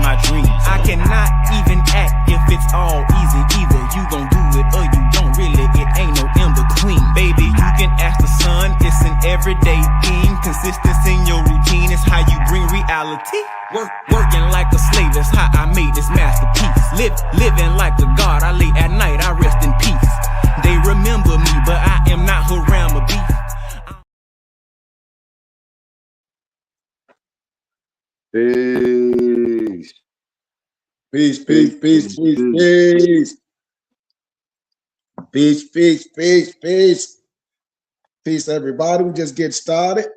my dreams. I cannot even act if it's all easy. Either you gon' do it or you don't really. It ain't no in between. Baby, you can ask the sun. It's an everyday thing. Consistency in your routine is how you bring reality. Working like a slave, that's how I made this masterpiece. Living like a god, I lay at night, I rest in peace. They remember me, but I am not Harama beef. Peace. Peace, peace, peace, peace, peace. Peace, peace, peace, peace. Peace, everybody. We just get started.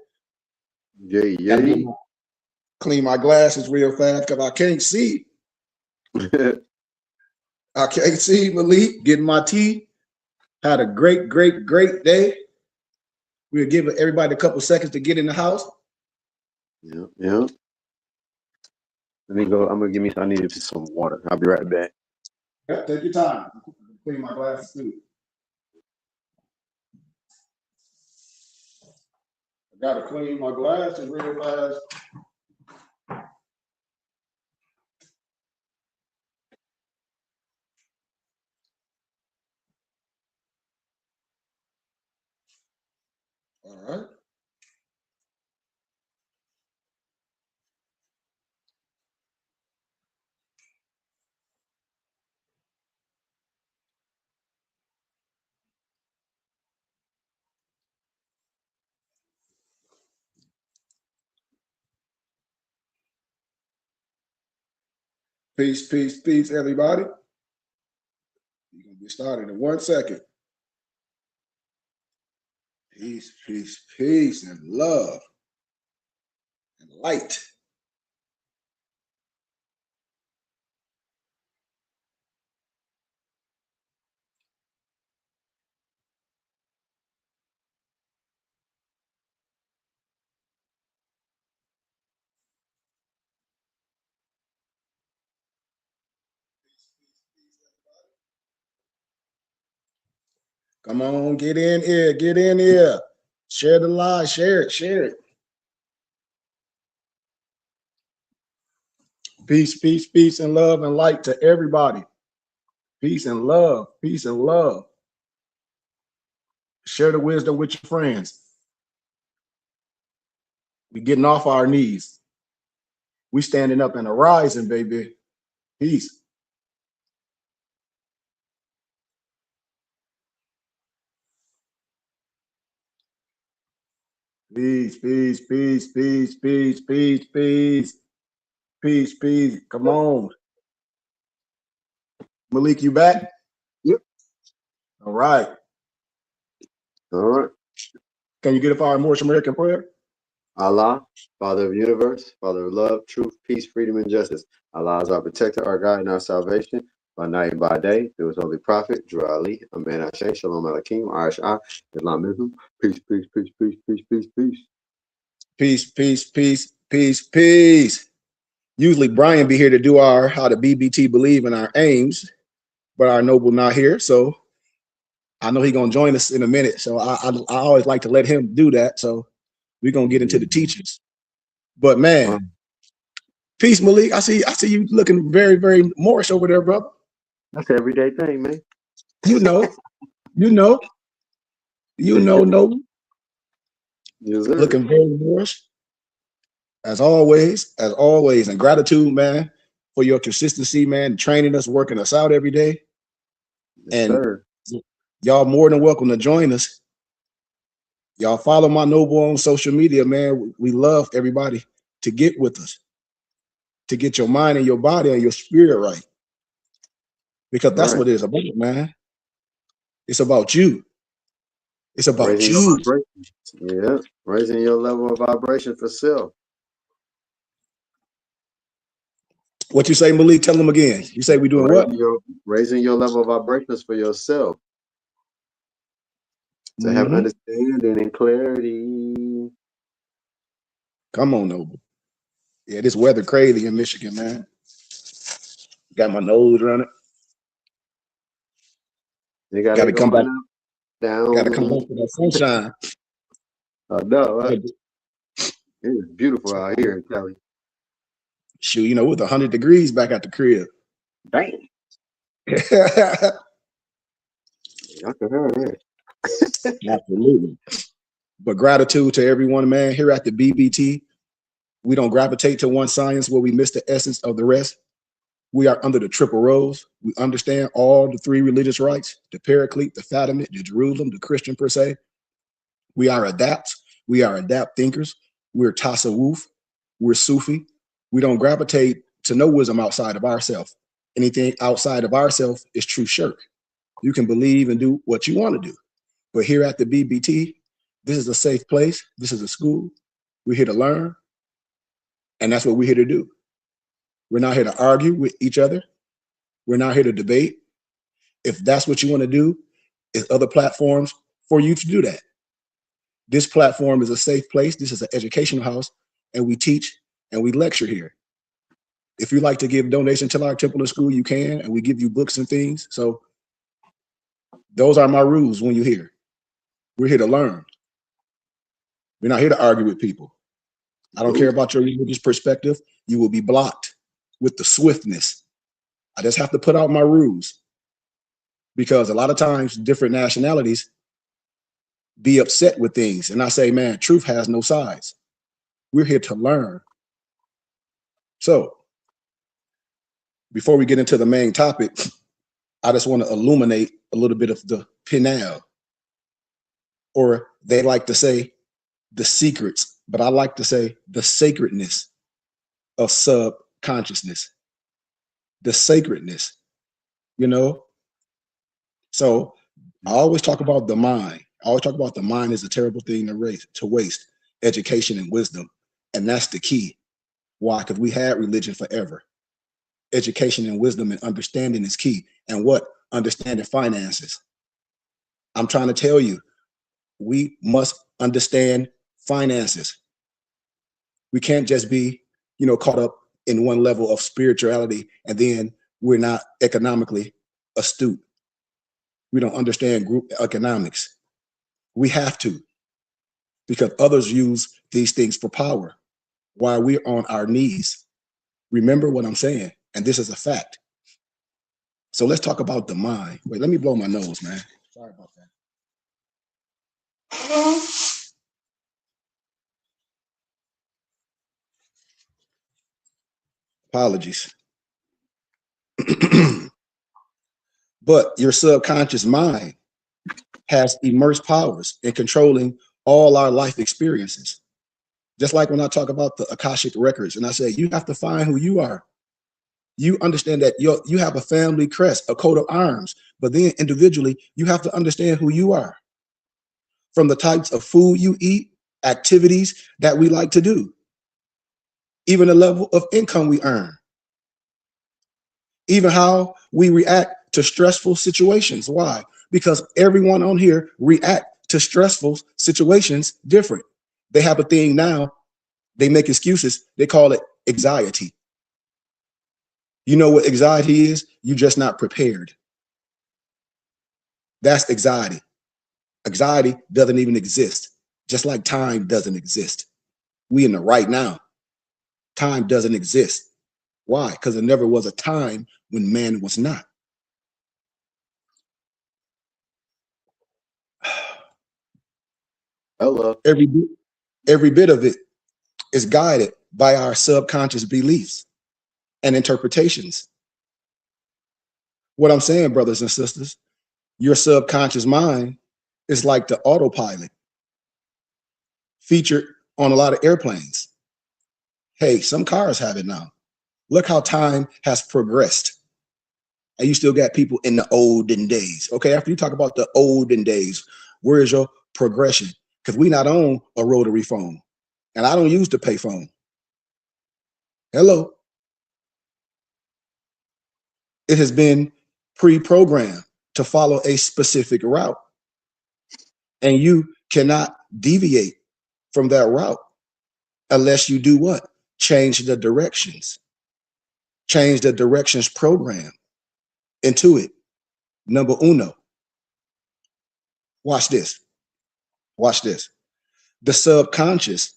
Yeah. Clean my glasses real fast because I can't see. I can't see, Malik. Getting my tea. Had a great day. We'll give everybody a couple seconds to get in the house. Yeah. Let me go. I need some water. I'll be right back. Yeah, take your time. Clean my glasses too. I gotta clean my glasses real fast. All right. Peace, peace, peace, everybody. You're gonna get started in 1 second. Peace, peace, peace, and love and light. Come on, get in here. Share the live, share it. Peace, peace, peace, and love and light to everybody. Peace and love, peace and love. Share the wisdom with your friends. We getting off our knees. We standing up and arising, baby. Peace. Peace, peace, peace, peace, peace, peace, peace. Peace, peace. Come on. Malik, you back? Yep. All right. Can you get up our Moorish American prayer? Allah, Father of the universe, Father of love, truth, peace, freedom, and justice. Allah is our protector, our guide, and our salvation. By night and by day, through his holy prophet, Drew Ali, Amen Ashe, Shalom Aleichem, Arish Islamism. Peace, peace, peace, peace, peace, peace, peace. Peace, peace, peace, peace, peace. Usually Brian be here to do our how the BBT believe in our aims, but our noble not here, so I know he's gonna join us in a minute. So I always like to let him do that. So we're gonna get into the teachings. But man, peace, Malik. I see you looking very, very Moorish over there, brother. That's an everyday thing, man. You know, noble. Yes, sir. Looking very Moorish. As always, and gratitude, man, for your consistency, man, training us, working us out every day. Yes, and sir. Y'all more than welcome to join us. Y'all follow my noble on social media, man. We love everybody to get with us, to get your mind and your body and your spirit right. Because that's what it's about, man. It's about you. It's about you. Yeah, raising your level of vibration for self. What you say, Malik? Tell them again. You say we doing raising your level of vibrations for yourself. To have understanding and clarity. Come on, noble. Yeah, this weather crazy in Michigan, man. Got my nose running. You gotta come back down. Gotta come back to that sunshine. No, it's beautiful out here in Cali. Shoot, you know, with 100 degrees back at the crib. Bam. I can hear that. Absolutely. But gratitude to everyone, man. Here at the BBT, we don't gravitate to one science where we miss the essence of the rest. We are under the triple rose. We understand all the three religious rites, the Paraclete, the Fatimid, the Jerusalem, the Christian per se. We are adapts. We are adapt thinkers. We're Tasawwuf. We're Sufi. We don't gravitate to no wisdom outside of ourselves. Anything outside of ourselves is true shirk. You can believe and do what you want to do. But here at the BBT, this is a safe place. This is a school. We're here to learn. And that's what we're here to do. We're not here to argue with each other. We're not here to debate. If that's what you want to do, there's other platforms for you to do that. This platform is a safe place. This is an educational house, and we teach and we lecture here. If you like to give donation to our temple and school, you can, and we give you books and things. So those are my rules when you're here. We're here to learn. We're not here to argue with people. I don't care about your religious perspective. You will be blocked with the swiftness. I just have to put out my rules because a lot of times different nationalities be upset with things. And I say, man, truth has no sides. We're here to learn. So before we get into the main topic, I just want to illuminate a little bit of the pinel, or they like to say the secrets, but I like to say the sacredness of subconsciousness, the sacredness, you know? So I always talk about the mind. I always talk about the mind is a terrible thing to waste, education and wisdom. And that's the key. Why? Because we had religion forever. Education and wisdom and understanding is key. And what? Understanding finances. I'm trying to tell you, we must understand finances. We can't just be, you know, caught up in one level of spirituality and then we're not economically astute. We don't understand group economics. We have to, because others use these things for power while we're on our knees. Remember what I'm saying, and this is a fact. So let's talk about the mind. Wait, let me blow my nose, man. Sorry about that. Apologies. But your subconscious mind has immense powers in controlling all our life experiences. Just like when I talk about the Akashic records, and I say, you have to find who you are. You understand that you have a family crest, a coat of arms, but then individually, you have to understand who you are. From the types of food you eat, activities that we like to do, even the level of income we earn, even how we react to stressful situations. Why? Because everyone on here react to stressful situations different. They have a thing now, they make excuses, they call it anxiety. You know what anxiety is? You're just not prepared. That's anxiety. Anxiety doesn't even exist, just like time doesn't exist. We in the right now. Time doesn't exist. Why? Because there never was a time when man was not. Hello. Every bit of it is guided by our subconscious beliefs and interpretations. What I'm saying, brothers and sisters, your subconscious mind is like the autopilot featured on a lot of airplanes. Hey, some cars have it now. Look how time has progressed. And you still got people in the olden days. Okay, after you talk about the olden days, where is your progression? Because we not on a rotary phone. And I don't use the pay phone. Hello. It has been pre-programmed to follow a specific route. And you cannot deviate from that route unless you do what? Change the directions. Change the directions program into it. Number uno. Watch this. Watch this. The subconscious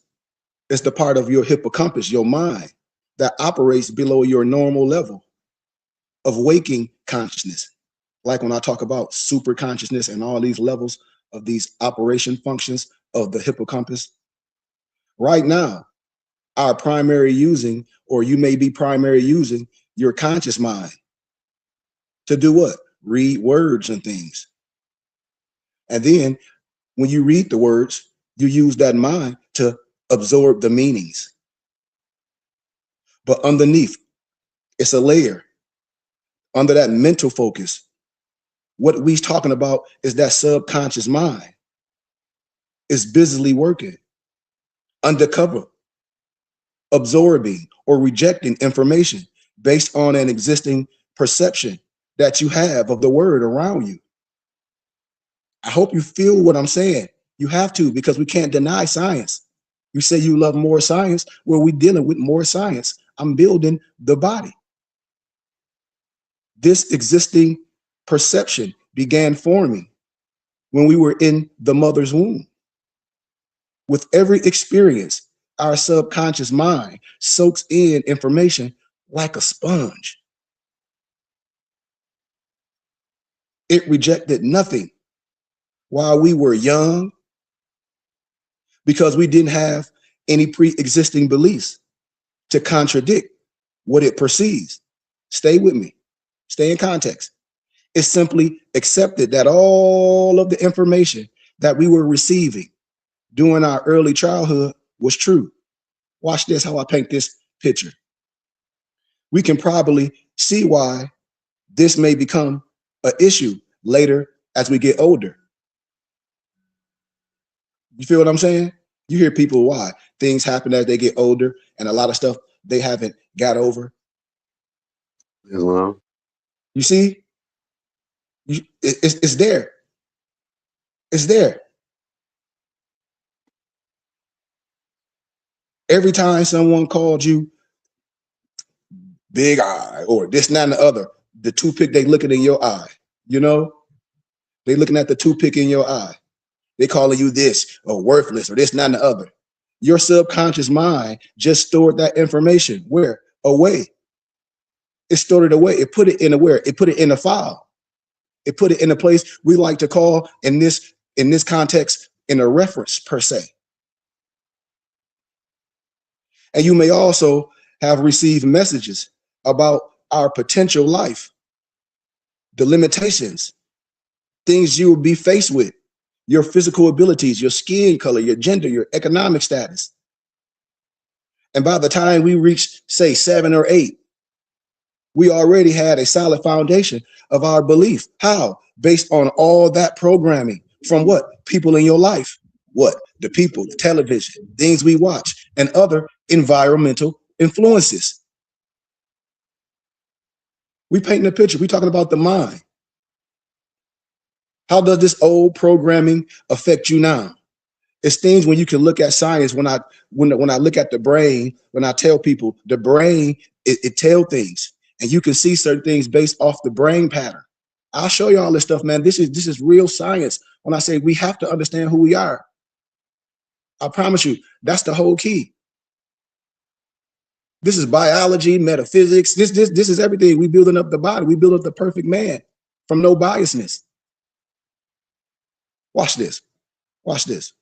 is the part of your hippocampus, your mind, that operates below your normal level of waking consciousness. Like when I talk about super consciousness and all these levels of these operation functions of the hippocampus. Right now, our primary using, or you may be primary using your conscious mind to do what? Read words and things. And then when you read the words, you use that mind to absorb the meanings. But underneath, it's a layer. Under that mental focus, what we're talking about is that subconscious mind is busily working, undercover, absorbing or rejecting information based on an existing perception that you have of the word around you. I hope you feel what I'm saying. You have to, because we can't deny science. You say you love more science. Well, we're dealing with more science. I'm building the body. This existing perception began forming when we were in the mother's womb. With every experience, our subconscious mind soaks in information like a sponge. It rejected nothing while we were young because we didn't have any pre-existing beliefs to contradict what it perceives. Stay with me. Stay in context. It simply accepted that all of the information that we were receiving during our early childhood was true. Watch this, how I paint this picture. We can probably see why this may become an issue later as we get older. You feel what I'm saying? You hear people why things happen as they get older and a lot of stuff they haven't got over. Islam. You see, it's there. It's there. Every time someone called you big eye or this, and that, and the other, the toothpick they looking in your eye, you know, they looking at the toothpick in your eye. They calling you this or worthless or this, and that, and the other. Your subconscious mind just stored that information where? Away. It stored it away. It put it in a where? It put it in a file. It put it in a place we like to call in this context in a reference per se. And you may also have received messages about our potential life, the limitations, things you will be faced with, your physical abilities, your skin color, your gender, your economic status. And by the time we reach, say, 7 or 8, we already had a solid foundation of our belief. How? Based on all that programming from what? People in your life. What? The people, the television, things we watch, and other environmental influences. We painting a picture. We're talking about the mind. How does this old programming affect you now? It's things when you can look at science. When I look at the brain, when I tell people the brain, it tells things, and you can see certain things based off the brain pattern. I'll show you all this stuff, man. This is real science. When I say we have to understand who we are, I promise you, that's the whole key. This is biology, metaphysics. This is everything. We building up the body. We build up the perfect man from no biasness. Watch this. Watch this.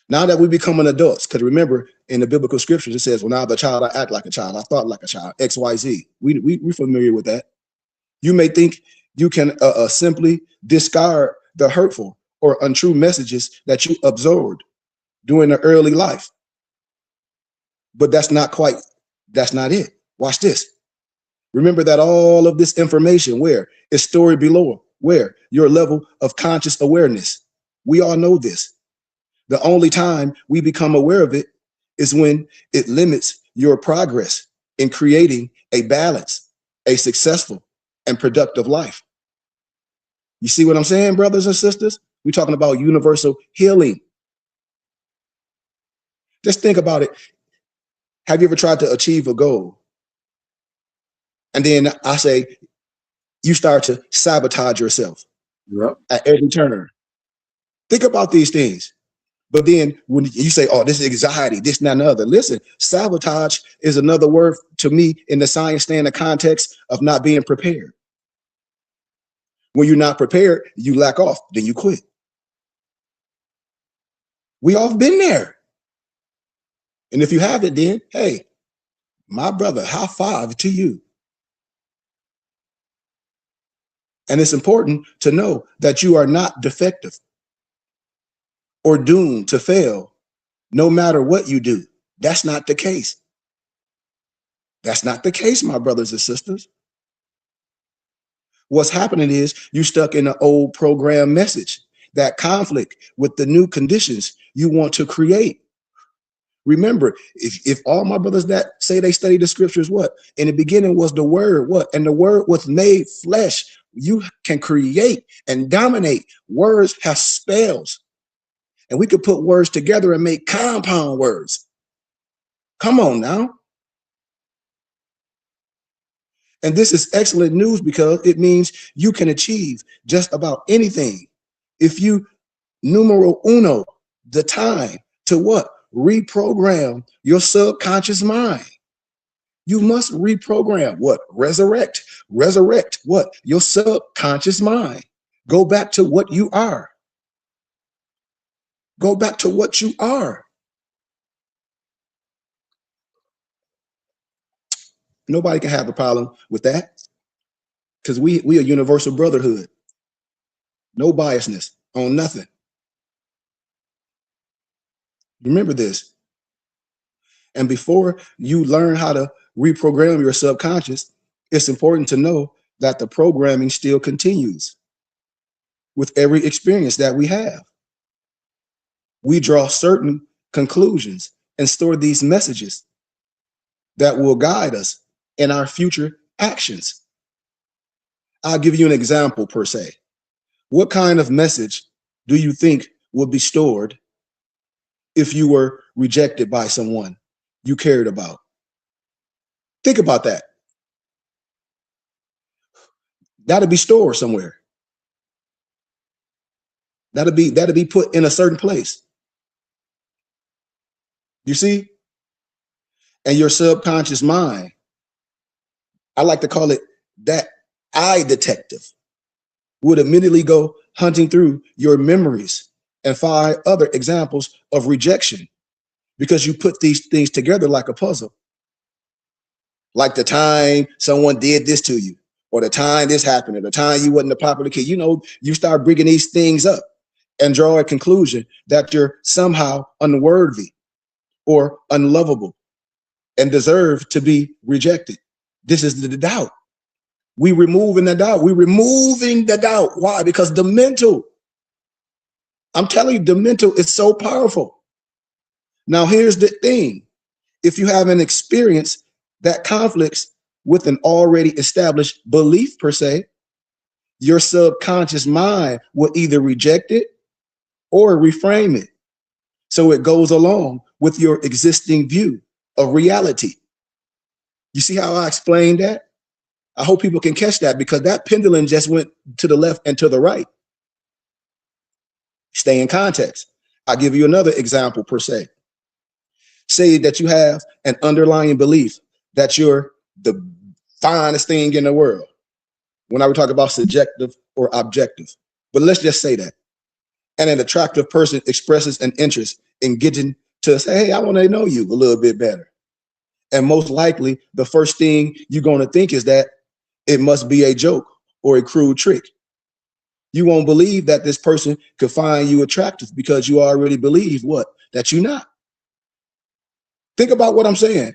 Now that we becoming adults, because remember in the biblical scriptures, it says, well, now the child, I act like a child. I thought like a child, X, Y, Z. We're familiar with that. You may think you can simply discard the hurtful or untrue messages that you absorbed during the early life. But that's not it. Watch this. Remember that all of this information, where is stored below, where your level of conscious awareness. We all know this. The only time we become aware of it is when it limits your progress in creating a balanced, a successful, and productive life. You see what I'm saying, brothers and sisters? We're talking about universal healing. Just think about it. Have you ever tried to achieve a goal? And then I say, you start to sabotage yourself at every turn. Think about these things. But then when you say, oh, this is anxiety, this, and that, and the other, listen, sabotage is another word to me in the science standard context of not being prepared. When you're not prepared, you lack off, then you quit. We all been there. And if you haven't, then, hey, my brother, high five to you. And it's important to know that you are not defective or doomed to fail no matter what you do. That's not the case. That's not the case, my brothers and sisters. What's happening is you stuck in an old program message, that conflict with the new conditions you want to create. Remember, if all my brothers that say they study the scriptures, what? In the beginning was the word, what? And the word was made flesh. You can create and dominate. Words have spells. And we could put words together and make compound words. Come on now. And this is excellent news because it means you can achieve just about anything. If you numero uno, the time to what? Reprogram your subconscious mind. You must reprogram what? Resurrect what? Your subconscious mind. Go back to what you are. Go back to what you are. Nobody can have a problem with that because we a universal brotherhood. No biasness on nothing. Remember this. And before you learn how to reprogram your subconscious, it's important to know that the programming still continues with every experience that we have. We draw certain conclusions and store these messages that will guide us in our future actions. I'll give you an example per se. What kind of message do you think would be stored if you were rejected by someone you cared about? Think about that. That'll be stored somewhere. That'll be put in a certain place. You see? And your subconscious mind, I like to call it that eye detective, would immediately go hunting through your memories and find other examples of rejection because you put these things together like a puzzle. Like the time someone did this to you, or the time this happened, or the time you wasn't a popular kid. You know, you start bringing these things up and draw a conclusion that you're somehow unworthy or unlovable and deserve to be rejected. This is the doubt. We removing the doubt. We're removing the doubt. Why? Because the mental, I'm telling you, the mental is so powerful. Now, here's the thing. If you have an experience that conflicts with an already established belief per se, your subconscious mind will either reject it or reframe it. So it goes along with your existing view of reality. You see how I explained that? I hope people can catch that because that pendulum just went to the left and to the right. Stay in context. I'll give you another example per se. Say that you have an underlying belief that you're the finest thing in the world. When I would talk about subjective or objective, but let's just say that. And an attractive person expresses an interest in getting to say, hey, I want to know you a little bit better. And most likely the first thing you're going to think is that it must be a joke or a crude trick. You won't believe that this person could find you attractive because you already believe what? That you're not. Think about what I'm saying.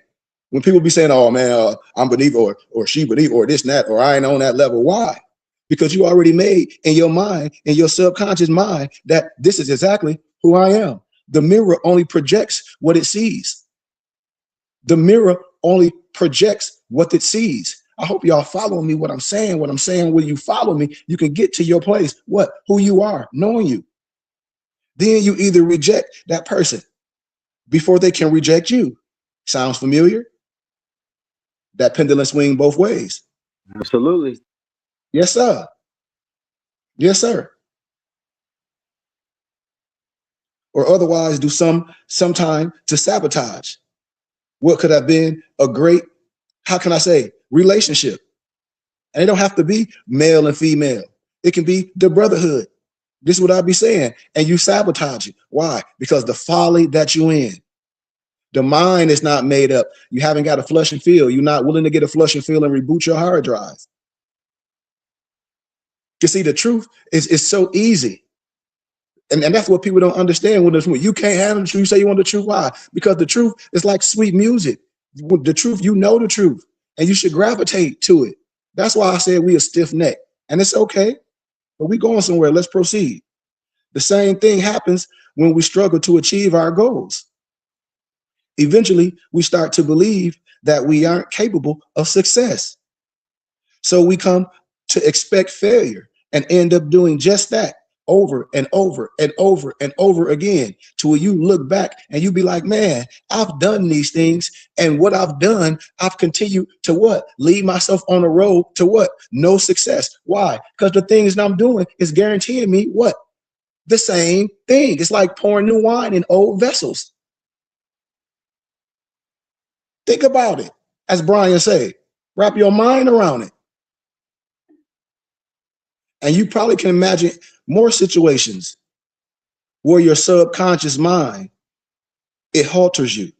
When people be saying, oh man, I'm beneath or she beneath or this and that, or I ain't on that level. Why? Because you already made in your mind, in your subconscious mind, that this is exactly who I am. The mirror only projects what it sees. The mirror only projects what it sees. I hope y'all following me what I'm saying. What I'm saying, when you follow me, you can get to your place. What? Who you are, knowing you. Then you either reject that person before they can reject you. Sounds familiar? That pendulum swing both ways. Absolutely. Yes, sir. Yes, sir. or otherwise do sometime to sabotage what could have been a great, how can I say, relationship. And it don't have to be male and female. It can be the brotherhood. This is what I be saying. And you sabotage it. Why? Because the folly that you in. The mind is not made up. You haven't got a flush and fill. You're not willing to get a flush and fill and reboot your hard drive. You see, the truth is so easy. And that's what people don't understand. When you can't handle the truth, you say you want the truth. Why? Because the truth is like sweet music. The truth, you know the truth, and you should gravitate to it. That's why I said we a stiff neck, and it's okay, but we going somewhere. Let's proceed. The same thing happens when we struggle to achieve our goals. Eventually, we start to believe that we aren't capable of success. So we come to expect failure and end up doing just that over and over and over and over again, to where you look back and you be like, man, I've done these things, and what I've done, I've continued to what? Lead myself on a road to what? No success. Why? Because the things that I'm doing is guaranteeing me what? The same thing. It's like pouring new wine in old vessels. Think about it. As Brian said, wrap your mind around it. And you probably can imagine more situations where your subconscious mind, it halters you.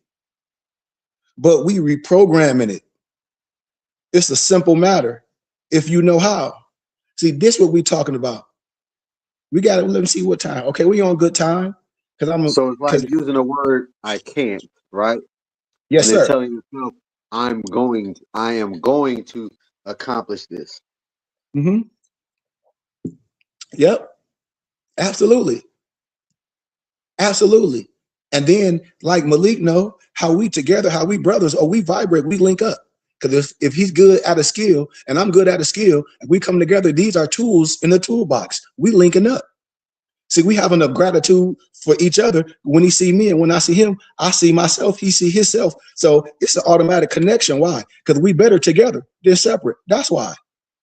But we reprogramming it. It's a simple matter if you know how. See, this is what we're talking about. We got to, let me see what time. Okay, we on good time. So it's like using the word "I can't," right? Yes, and then sir. telling yourself, I am going to accomplish this. Mm-hmm. Yep. Absolutely. Absolutely. And then, like Malik know, how we together, how we brothers, or we vibrate, we link up. Because if he's good at a skill and I'm good at a skill, and we come together, these are tools in the toolbox. We linking up. See, we having a gratitude for each other. When he see me and when I see him, I see myself, he see himself. So it's an automatic connection. Why? Because we better together. They're separate. That's why.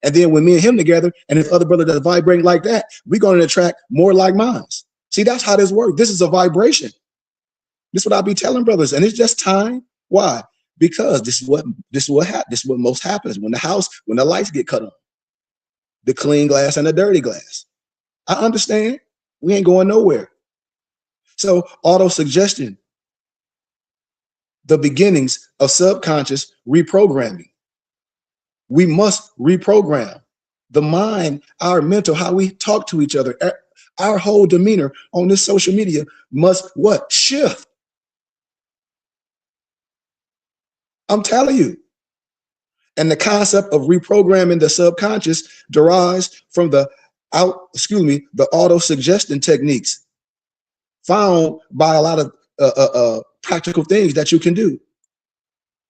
And then when me and him together, and his other brother that's vibrating like that, we're going to attract more like minds. See, that's how this works. This is a vibration. This is what I be telling brothers, and it's just time. Why? Because this is what most happens when the lights get cut on. The clean glass and the dirty glass. I understand. We ain't going nowhere. So auto-suggestion, the beginnings of subconscious reprogramming. We must reprogram the mind, our mental, how we talk to each other. Our whole demeanor on this social media must what? Shift. I'm telling you. And the concept of reprogramming the subconscious derives from the auto-suggestion techniques found by a lot of practical things that you can do.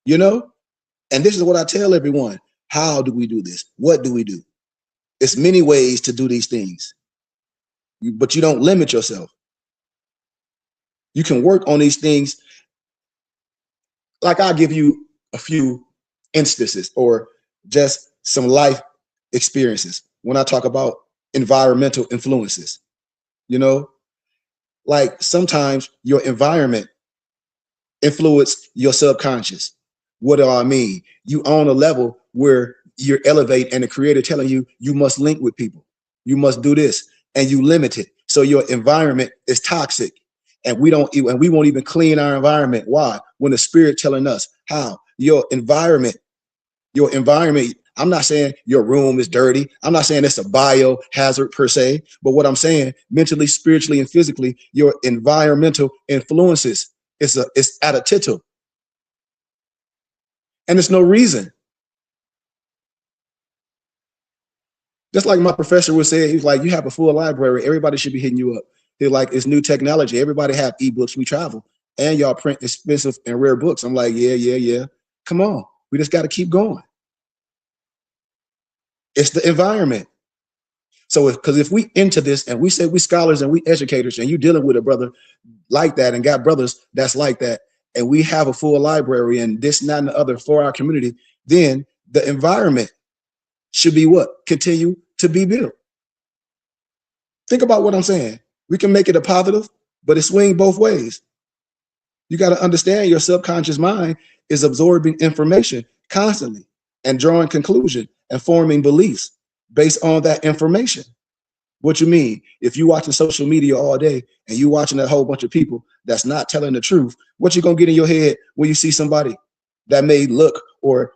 You know? And this is what I tell everyone. How do we do this? What do we do? It's many ways to do these things. But you don't limit yourself. You can work on these things. Like I'll give you a few instances or just some life experiences when I talk about environmental influences. You know, like sometimes your environment influence your subconscious. What do I mean? You on a level where you're elevate and the creator telling you, you must link with people. You must do this, and you limit it. So your environment is toxic, and we won't even clean our environment. Why? When the spirit telling us how your environment, I'm not saying your room is dirty. I'm not saying it's a biohazard per se, but what I'm saying, mentally, spiritually, and physically, your environmental influences is at a tittle. And there's no reason. Just like my professor would say, he's like, you have a full library. Everybody should be hitting you up. They're like, it's new technology. Everybody have ebooks. We travel. And y'all print expensive and rare books. I'm like, yeah. Come on. We just got to keep going. It's the environment. So because if we into this and we say we scholars and we educators and you dealing with a brother like that and got brothers that's like that, and we have a full library and this, and that, and the other for our community, then the environment should be what? Continue to be built. Think about what I'm saying. We can make it a positive but it swings both ways. You got to understand your subconscious mind is absorbing information constantly and drawing conclusions and forming beliefs based on that information. What you mean? If you watching social media all day and you watching a whole bunch of people that's not telling the truth, what you gonna get in your head when you see somebody that may look, or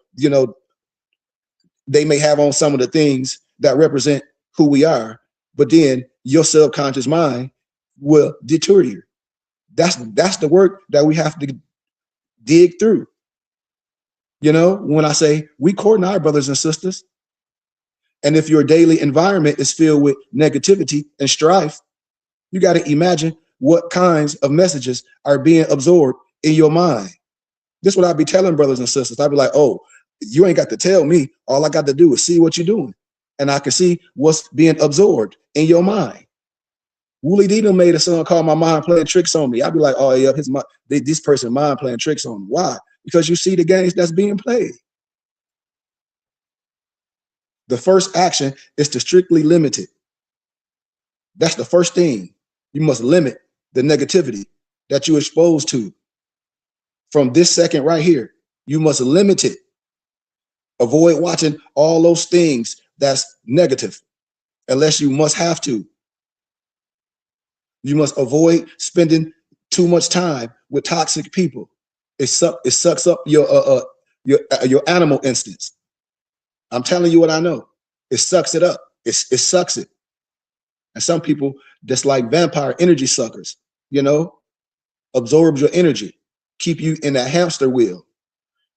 they may have on some of the things that represent who we are, but then your subconscious mind will deter you. That's the work that we have to dig through. When I say we courting our brothers and sisters, and if your daily environment is filled with negativity and strife, you got to imagine what kinds of messages are being absorbed in your mind. This is what I be telling brothers and sisters. I'd be like, oh, you ain't got to tell me. All I got to do is see what you're doing. And I can see what's being absorbed in your mind. Wooly D done made a song called My Mind Playing Tricks on Me. I'd be like, oh, yeah, this person mind playing tricks on me. Why? Because you see the games that's being played. The first action is to strictly limit it. That's the first thing. You must limit the negativity that you're exposed to. From this second right here, you must limit it. Avoid watching all those things that's negative, unless you must have to. You must avoid spending too much time with toxic people. It sucks up your animal instincts. I'm telling you what I know. It sucks it up. It sucks it. And some people just like vampire energy suckers, absorbs your energy, keep you in that hamster wheel.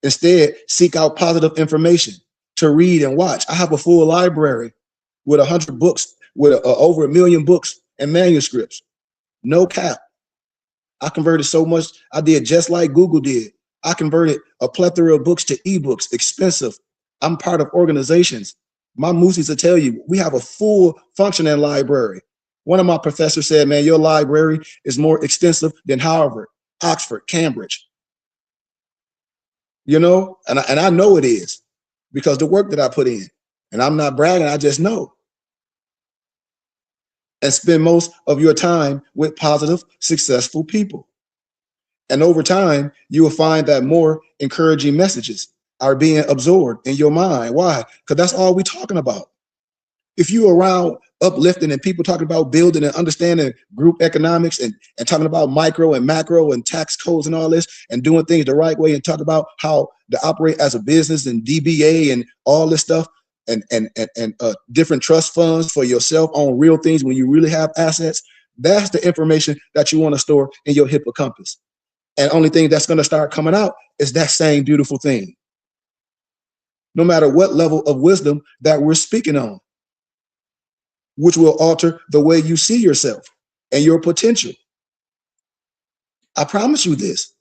Instead, seek out positive information to read and watch. I have a full library with 100 books, with over 1 million books and manuscripts. No cap. I converted so much. I did just like Google did. I converted a plethora of books to ebooks, expensive. I'm part of organizations. My moosies will tell you, we have a full functioning library. One of my professors said, man, your library is more extensive than Harvard, Oxford, Cambridge. And I know it is, because the work that I put in, and I'm not bragging, I just know. And spend most of your time with positive, successful people. And over time, you will find that more encouraging messages are being absorbed in your mind. Why? Because that's all we're talking about. If you're around uplifting and people talking about building and understanding group economics and talking about micro and macro and tax codes and all this and doing things the right way and talk about how to operate as a business and DBA and all this stuff and different trust funds for yourself on real things when you really have assets, that's the information that you want to store in your hippocampus. And only thing that's going to start coming out is that same beautiful thing. No matter what level of wisdom that we're speaking on, which will alter the way you see yourself and your potential. I promise you this.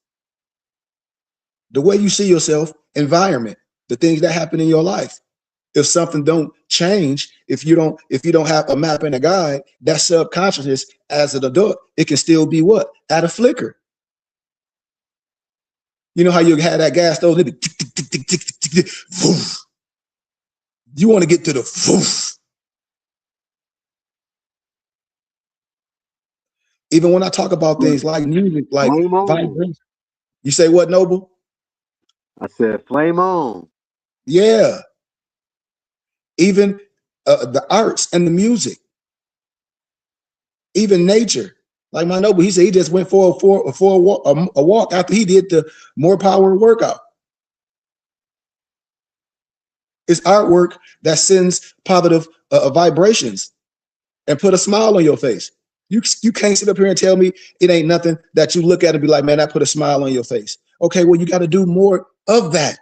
The way you see yourself, environment, the things that happen in your life. If something don't change, if you don't have a map and a guide, that subconsciousness as an adult, it can still be what? At a flicker. You know how you had that gas stove? You want to get to the foof. Even when I talk about things like music, like vibration. You say what, Noble? I said flame on. Yeah. Even the arts and the music. Even nature. Like my Noble, he said he just went for a walk after he did the More Power workout. It's artwork that sends positive vibrations and put a smile on your face. You can't sit up here and tell me it ain't nothing that you look at and be like, man, that put a smile on your face. Okay, well, you got to do more of that.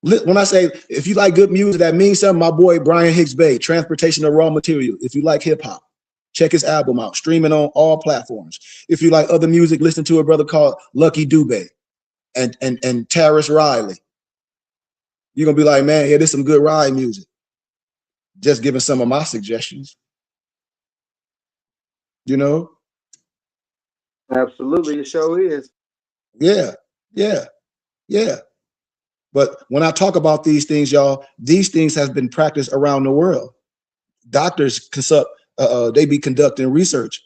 When I say, if you like good music, that means something. My boy, Brian Hicks Bay, Transportation of Raw Material. If you like hip hop, check his album out, streaming on all platforms. If you like other music, listen to a brother called Lucky Dubé and Taris Riley. You're going to be like, man, yeah, this is some good ride music. Just giving some of my suggestions. Absolutely, the show is. Yeah. But when I talk about these things, y'all, these things have been practiced around the world. Doctors they be conducting research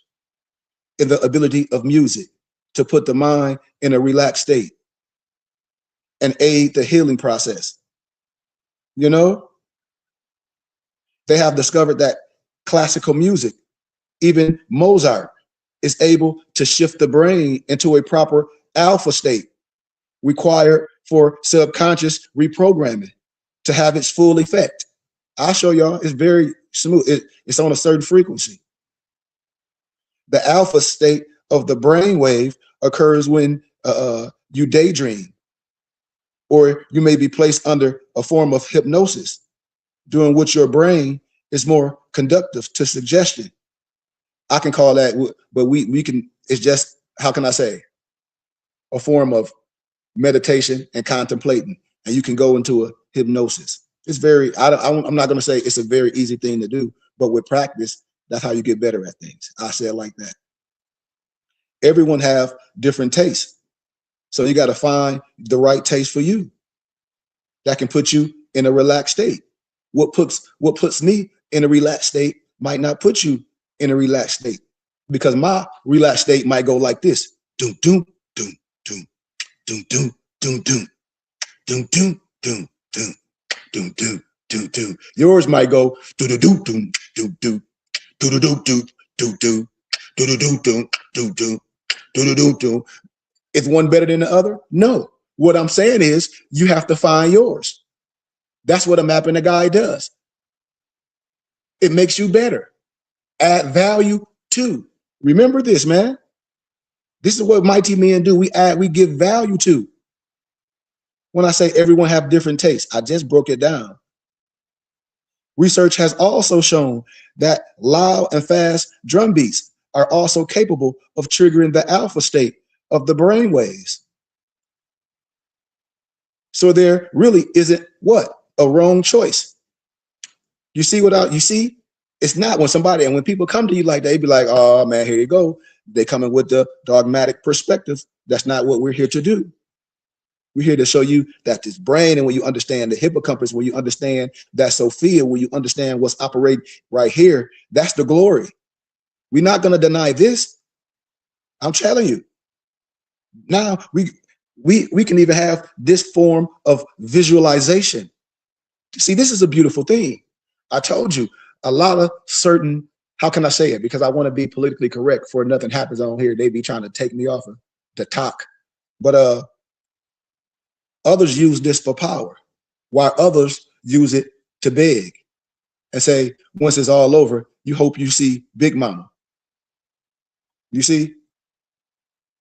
in the ability of music to put the mind in a relaxed state and aid the healing process. You know, they have discovered that classical music, even Mozart, is able to shift the brain into a proper alpha state required for subconscious reprogramming to have its full effect. I'll show y'all. It's very smooth. It's on a certain frequency. The alpha state of the brain wave occurs when you daydream, or you may be placed under a form of hypnosis, during which your brain is more conductive to suggestion. I can call that, but we can, it's just, how can I say, a form of meditation and contemplating, and you can go into a hypnosis. It's very, I'm not going to say it's a very easy thing to do, but with practice, that's how you get better at things. I say it like that. Everyone have different tastes. So you got to find the right taste for you that can put you in a relaxed state. What puts me in a relaxed state might not put you in a relaxed state, because my relaxed state might go like this. Doom, doom, doom, doom, doom, doom, doom, doom, doom, doom, doom, doom, doom, doom, doom, doom. Yours might go do do do doom, doom, doom, do do do do do do do do do doom, doom, doom, do do do doom. Is one better than the other? No. What I'm saying is you have to find yours. That's what a mapping the guide does. It makes you better. Add value to. Remember this, man. This is what mighty men do. We give value to. When I say everyone have different tastes, I just broke it down. Research has also shown that loud and fast drum beats are also capable of triggering the alpha state of the brain waves. So there really isn't what? A wrong choice. You see you see? It's not when somebody, and when people come to you like that, they be like, oh man, here you go. They come in with the dogmatic perspective. That's not what we're here to do. We're here to show you that this brain, and when you understand the hippocampus, when you understand that Sophia, when you understand what's operating right here, that's the glory. We're not going to deny this. I'm telling you. Now we can even have this form of visualization. See, this is a beautiful thing. I told you a lot of certain, how can I say it? Because I want to be politically correct before nothing happens on here. They be trying to take me off of the talk. But others use this for power, while others use it to beg and say, once it's all over, you hope you see Big Mama. You see?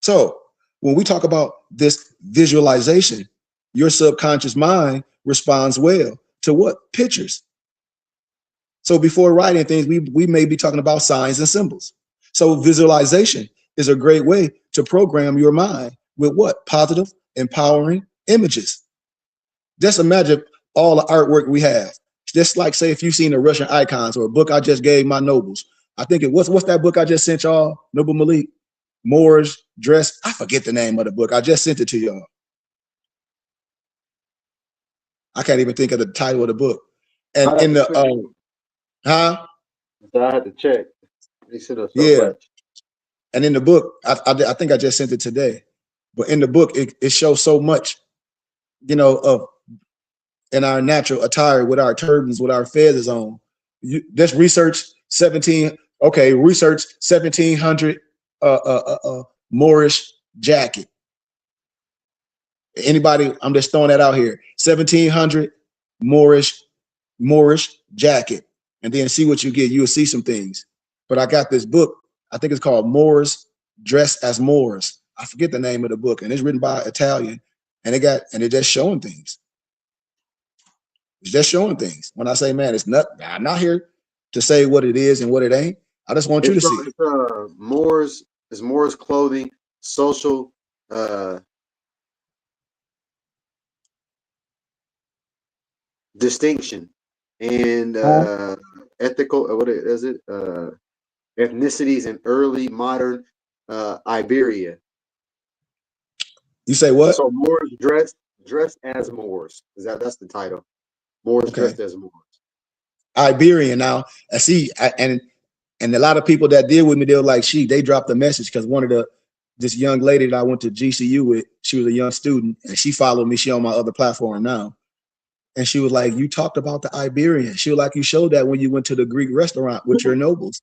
So when we talk about this visualization, your subconscious mind responds well to what? Pictures. So before writing things, we may be talking about signs and symbols. So visualization is a great way to program your mind with what? Positive, empowering images. Just imagine all the artwork we have. Just like, say, if you've seen the Russian icons or a book I just gave my nobles. I think what's that book I just sent y'all, Noble Malik? Moorish Dress. I forget the name of the book. I just sent it to y'all. I can't even think of the title of the book. And in the So I had to check. They sent us so yeah. much. And in the book, I think I just sent it today. But in the book, it shows so much, of in our natural attire with our turbans, with our feathers on. Just research 1700 Moorish jacket. Anybody? I'm just throwing that out here. 1700 Moorish jacket, and then see what you get. You'll see some things. But I got this book. I think it's called Moors Dressed as Moors. I forget the name of the book, and it's written by Italian, and it's just showing things. It's just showing things. When I say, man, I'm not here to say what it is and what it ain't. I just want you to see. Moors clothing, social distinction, and ethical. What is it? Ethnicities in early modern Iberia. You say what? So Moors dressed as Moors. That's the title? Moors dressed as Moors. Iberian. Now I see, and And a lot of people that deal with me, they're like, they dropped a message because this young lady that I went to GCU with, she was a young student and she followed me. She on my other platform now. And she was like, you talked about the Iberian. She was like, you showed that when you went to the Greek restaurant with your nobles.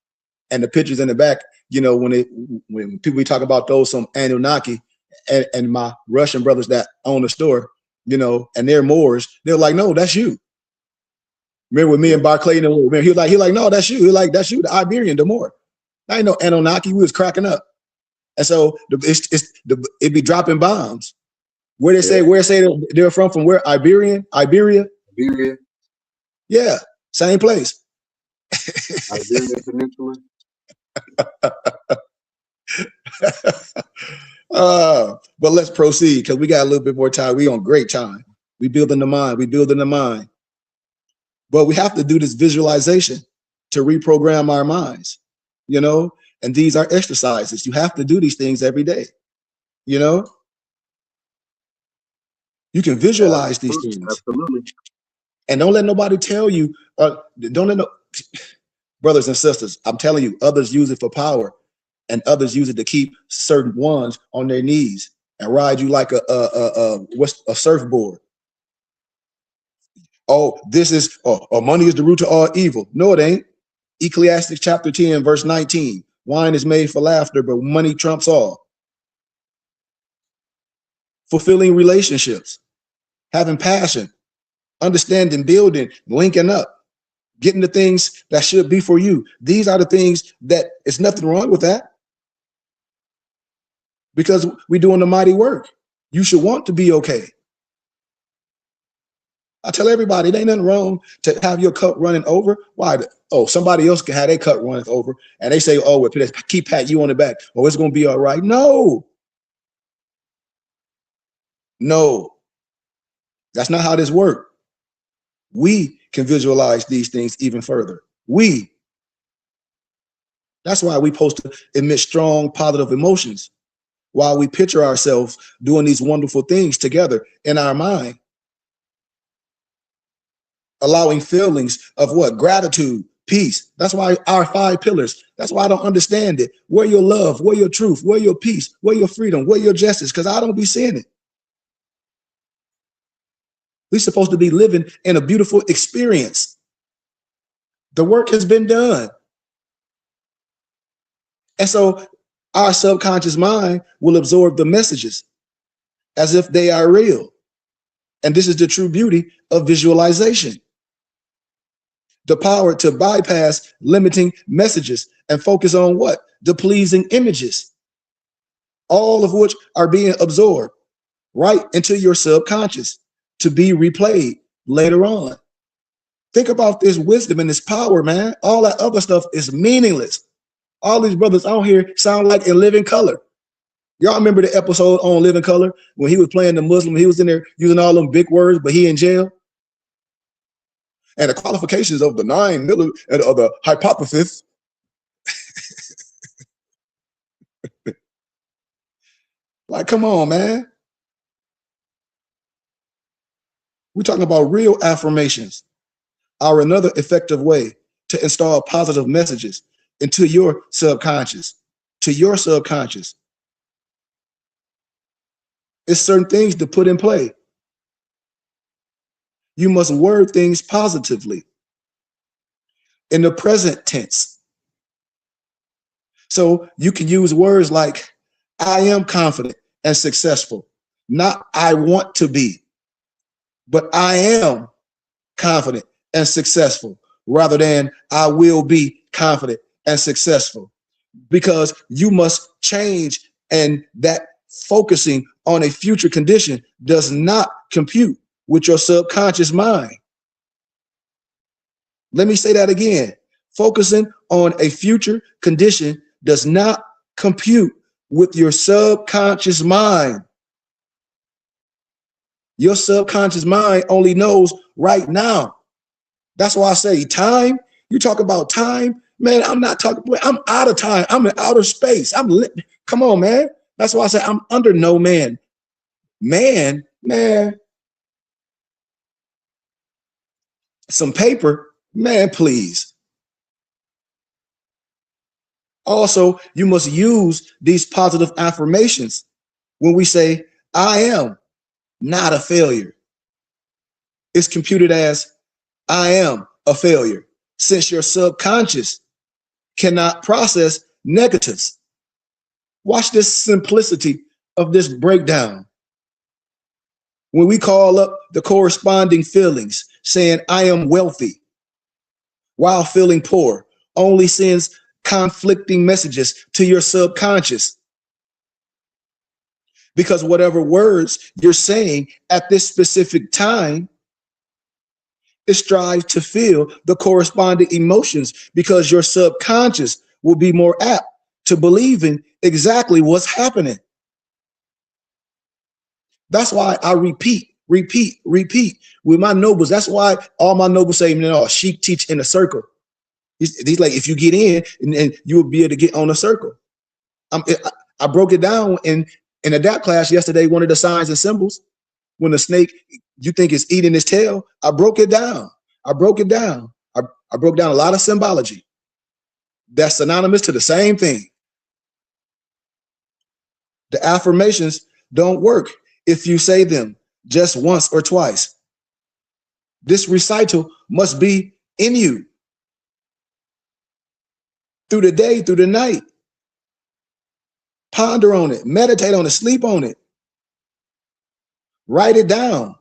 And the pictures in the back, you know, when people talk about those, some Anunnaki and my Russian brothers that own the store, you know, and they're Moors, they're like, no, that's you. Remember with me and Barclay, he was like, no, that's you. He like, that's you, the Iberian, the Moor. I ain't no Anunnaki. We was cracking up. And so it be dropping bombs. Where say they're from where? Iberia? Iberia. Yeah, same place. Iberian Peninsula. But let's proceed because we got a little bit more time. We on great time. We building the mind. But we have to do this visualization to reprogram our minds, you know, and these are exercises. You have to do these things every day, you know. You can visualize these things. Absolutely. And don't let nobody tell you, brothers and sisters, I'm telling you, others use it for power and others use it to keep certain ones on their knees and ride you like a surfboard. Oh, this is, money is the root of all evil. No, it ain't. Ecclesiastes chapter 10, verse 19. Wine is made for laughter, but money trumps all. Fulfilling relationships, having passion, understanding, building, linking up, getting the things that should be for you. These are the things that it's nothing wrong with that because we're doing the mighty work. You should want to be okay. I tell everybody, it ain't nothing wrong to have your cup running over. Why? Somebody else can have their cup running over and they say, well, keep patting you on the back. Oh, it's going to be all right. No, that's not how this works. We can visualize these things even further. That's why we supposed to emit strong positive emotions while we picture ourselves doing these wonderful things together in our mind. Allowing feelings of what? Gratitude, peace. That's why our 5 pillars. That's why I don't understand it. Where your love, where your truth, where your peace, where your freedom, where your justice, because I don't be seeing it. We're supposed to be living in a beautiful experience. The work has been done. And so our subconscious mind will absorb the messages as if they are real. And this is the true beauty of visualization. The power to bypass limiting messages and focus on what? The pleasing images, all of which are being absorbed right into your subconscious to be replayed later on. Think about this wisdom and this power, man. All that other stuff is meaningless. All these brothers out here sound like in living color. Y'all remember the episode on Living Color when he was playing the Muslim? He was in there using all them big words, but he in jail. And the qualifications of the 9 million of the hypothesis. Like, come on, man. We're talking about real affirmations are another effective way to install positive messages into your subconscious, It's certain things to put in play. You must word things positively in the present tense. So you can use words like, I am confident and successful, not I want to be, but I am confident and successful, rather than I will be confident and successful, because you must change, and that focusing on a future condition does not compute with your subconscious mind. Let me say that again. Focusing on a future condition does not compute with your subconscious mind. Your subconscious mind only knows right now. That's why I say time. You talk about time, man. I'm not talking. I'm out of time. I'm in outer space. Come on, man. That's why I say I'm under no man. Man. Some paper, man. Please. Also, you must use these positive affirmations when we say, I am not a failure. It's computed as, I am a failure, since your subconscious cannot process negatives. Watch this simplicity of this breakdown. When we call up the corresponding feelings, saying, I am wealthy, while feeling poor, only sends conflicting messages to your subconscious. Because whatever words you're saying at this specific time, it strives to feel the corresponding emotions, because your subconscious will be more apt to believe in exactly what's happening. That's why I repeat with my nobles. That's why all my nobles say, sheep teach in a circle. He's like, if you get in, and you will be able to get on a circle. I broke it down in adapt class yesterday. One of the signs and symbols, when the snake you think is eating its tail, I broke it down. I broke down a lot of symbology that's synonymous to the same thing. The affirmations don't work if you say them just once or twice. This recital must be in you through the day, through the night. Ponder on it, meditate on it, sleep on it. Write it down.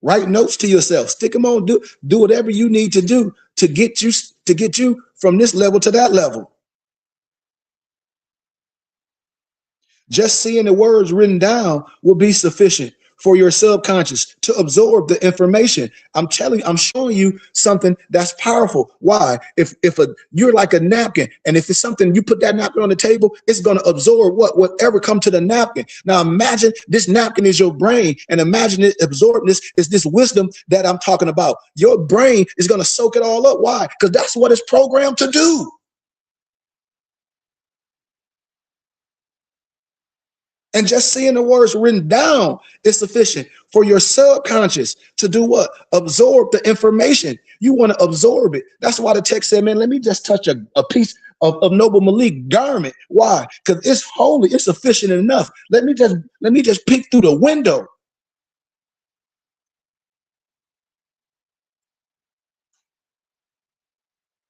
Write notes to yourself. Stick them on. Do whatever you need to do to get you from this level to that level. Just seeing the words written down will be sufficient for your subconscious to absorb the information. I'm showing you something that's powerful. Why? If you're like a napkin, and if it's something, you put that napkin on the table, it's going to absorb whatever come to the napkin. Now imagine this napkin is your brain, and imagine it absorbing this is this wisdom that I'm talking about. Your brain is going to soak it all up. Why? Because that's what it's programmed to do. And just seeing the words written down is sufficient for your subconscious to do what? Absorb the information. You want to absorb it. That's why the text said, man, let me just touch a piece of Noble Malik garment. Why? Because it's holy. It's sufficient enough. Let me just peek through the window.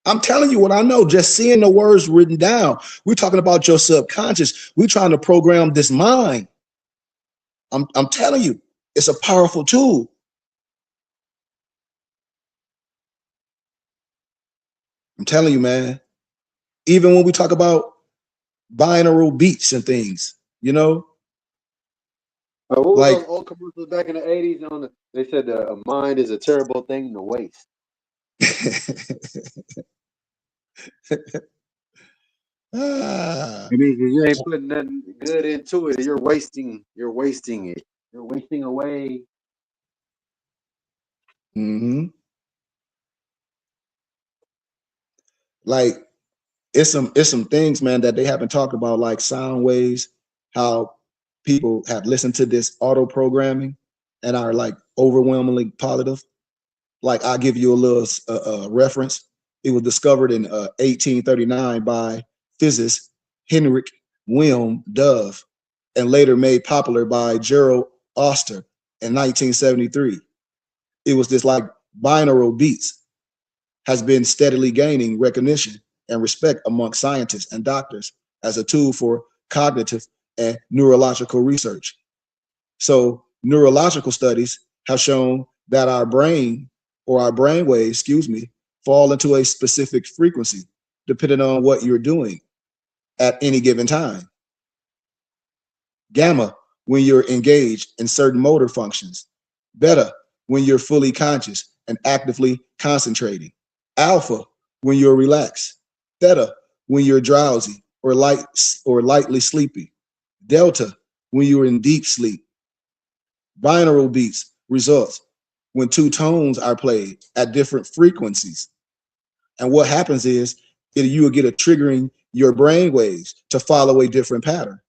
I'm telling you what I know, just seeing the words written down. We're talking about your subconscious. We're trying to program this mind. I'm telling you, it's a powerful tool. I'm telling you, man. Even when we talk about binaural beats and things, what was like those old commercials back in the 80s? They said a mind is a terrible thing to waste. I mean, you ain't putting nothing good into it. You're wasting it. You're wasting away. Like it's some things, man, that they haven't talked about, like sound waves, how people have listened to this auto programming and are like overwhelmingly positive. Like I'll give you a little reference. It was discovered in 1839 by physicist Henrik Wilhelm Dove and later made popular by Gerald Oster in 1973. It was this like binaural beats has been steadily gaining recognition and respect among scientists and doctors as a tool for cognitive and neurological research. So neurological studies have shown that our brain waves, fall into a specific frequency depending on what you're doing at any given time. Gamma, when you're engaged in certain motor functions. Beta, when you're fully conscious and actively concentrating. Alpha, when you're relaxed. Theta, when you're drowsy or lightly sleepy. Delta, when you're in deep sleep. Binaural beats results when two tones are played at different frequencies. And what happens is you will get a triggering your brain waves to follow a different pattern.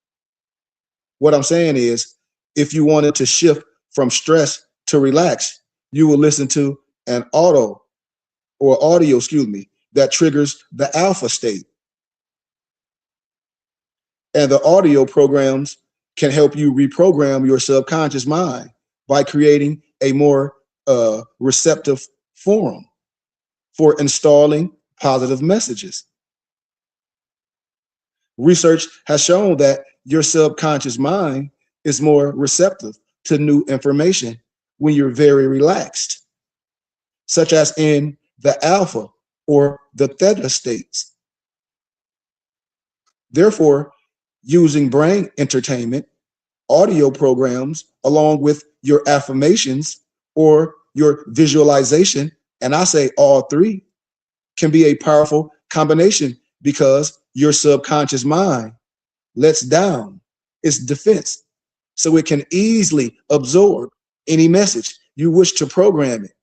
What I'm saying is, if you wanted to shift from stress to relax, you will listen to an audio, that triggers the alpha state. And the audio programs can help you reprogram your subconscious mind by creating a more receptive forum for installing positive messages. Research has shown that your subconscious mind is more receptive to new information when you're very relaxed, such as in the alpha or the theta states. Therefore, using brain entertainment, audio programs, along with your affirmations or your visualization, and I say all three, can be a powerful combination because your subconscious mind lets down its defense so it can easily absorb any message you wish to program it.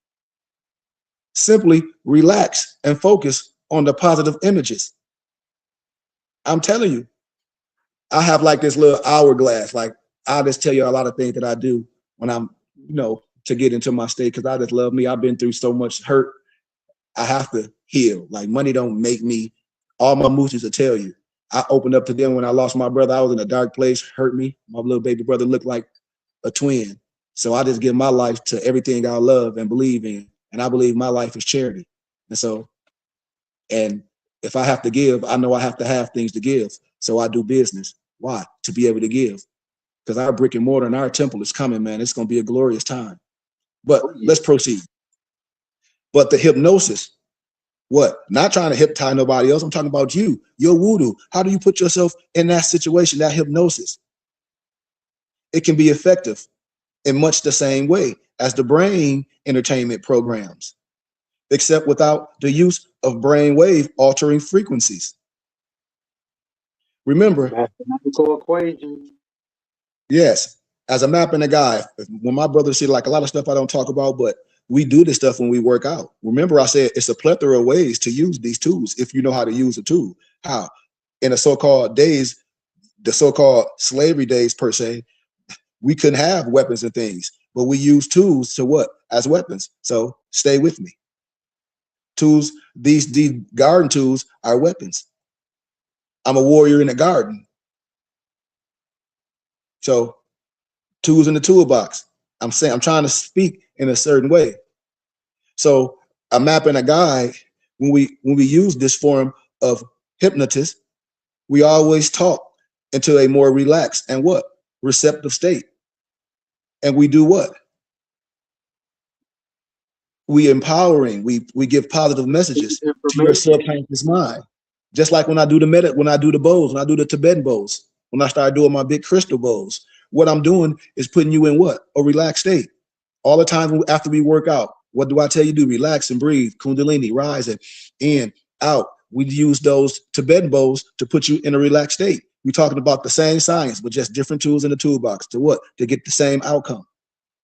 Simply relax and focus on the positive images. I'm telling you, I have like this little hourglass. Like, I'll just tell you a lot of things that I do when I'm, to get into my state, because I just love me. I've been through so much hurt. I have to heal. Like, money don't make me. All my movies will tell you. I opened up to them when I lost my brother. I was in a dark place, hurt me. My little baby brother looked like a twin. So I just give my life to everything I love and believe in. And I believe my life is charity. And if I have to give, I know I have to have things to give. So I do business. Why? To be able to give. Because our brick and mortar and our temple is coming, man. It's going to be a glorious time. But let's proceed. But the hypnosis, what? Not trying to hypnotize nobody else. I'm talking about you, your voodoo. How do you put yourself in that situation, that hypnosis? It can be effective in much the same way as the brain entertainment programs, except without the use of brainwave altering frequencies. Remember, mathematical equation. Yes, as a map and a guide. When my brother said, like, a lot of stuff I don't talk about, but we do this stuff when we work out. Remember, I said it's a plethora of ways to use these tools if you know how to use a tool. How? In the so-called days, the so-called slavery days per se, we couldn't have weapons and things, but we use tools to what? As weapons. So stay with me. Tools, these garden tools are weapons. I'm a warrior in the garden. So tools in the toolbox. I'm trying to speak in a certain way. So a map and a guide, when we use this form of hypnotist, we always talk into a more relaxed and what? Receptive state. And we do what? We empowering, we give positive messages to your subconscious mind. Just like when I do the bowls, when I do the Tibetan bowls, when I start doing my big crystal bowls, what I'm doing is putting you in what? A relaxed state. All the time after we work out, what do I tell you to do? Relax and breathe, Kundalini, rising, in, out. We use those Tibetan bowls to put you in a relaxed state. We're talking about the same science, but just different tools in the toolbox to what? To get the same outcome,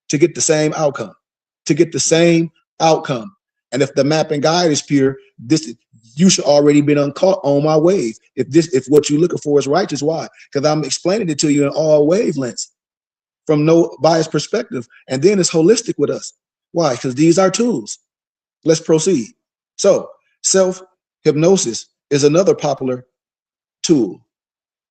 to get the same outcome, to get the same outcome. And if the map and guide is pure, you should already been on my wave. If what you're looking for is righteous, why? Because I'm explaining it to you in all wavelengths from no biased perspective. And then it's holistic with us. Why? Because these are tools. Let's proceed. So self-hypnosis is another popular tool.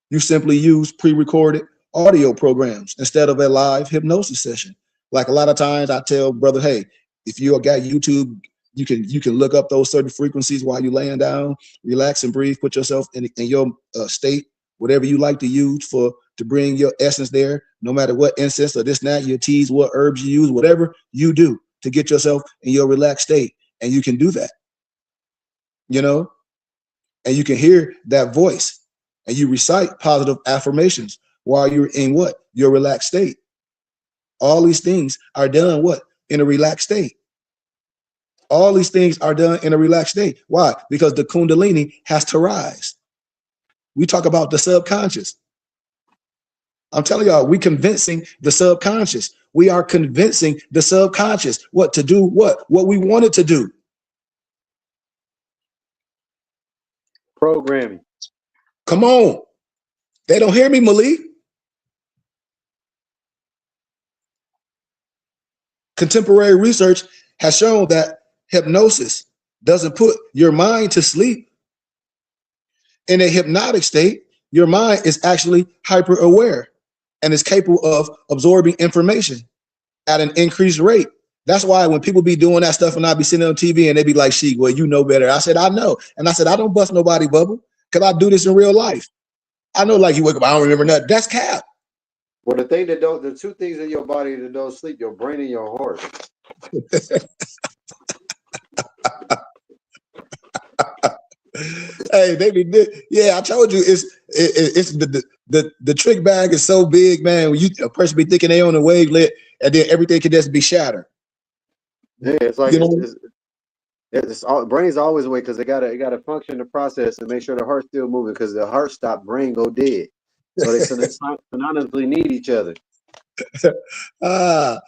You simply use pre-recorded audio programs instead of a live hypnosis session. Like a lot of times I tell brother, hey, if you got YouTube, you can look up those certain frequencies while you're laying down, relax and breathe, put yourself in your state, whatever you like to use to bring your essence there, no matter what incense or this, that, your teas, what herbs you use, whatever you do to get yourself in your relaxed state. And you can do that, and you can hear that voice and you recite positive affirmations while you're in what? Your relaxed state. All these things are done what? In a relaxed state. All these things are done in a relaxed state. Why? Because the Kundalini has to rise. We talk about the subconscious. I'm telling y'all, we convincing the subconscious. We are convincing the subconscious what to do, what we want it to do. Programming. Come on. They don't hear me, Malik. Contemporary research has shown that hypnosis doesn't put your mind to sleep. In a hypnotic state, your mind is actually hyper aware and is capable of absorbing information at an increased rate. That's why when people be doing that stuff and I be sitting on TV and they be like, "She, well, you know better." I said, "I know," and I said, "I don't bust nobody bubble because I do this in real life. I know, like you wake up, I don't remember nothing. That's cap." Well, the two things in your body that don't sleep, your brain and your heart. Hey, they be, yeah, I told you it's the trick bag is so big, man. When a person be thinking they on the wavelet, and then everything can just be shattered. Yeah, it's like You know? brain's always awake because it gotta function the process and make sure the heart's still moving because the heart stop, brain go dead. So they synonymously need each other. Hey,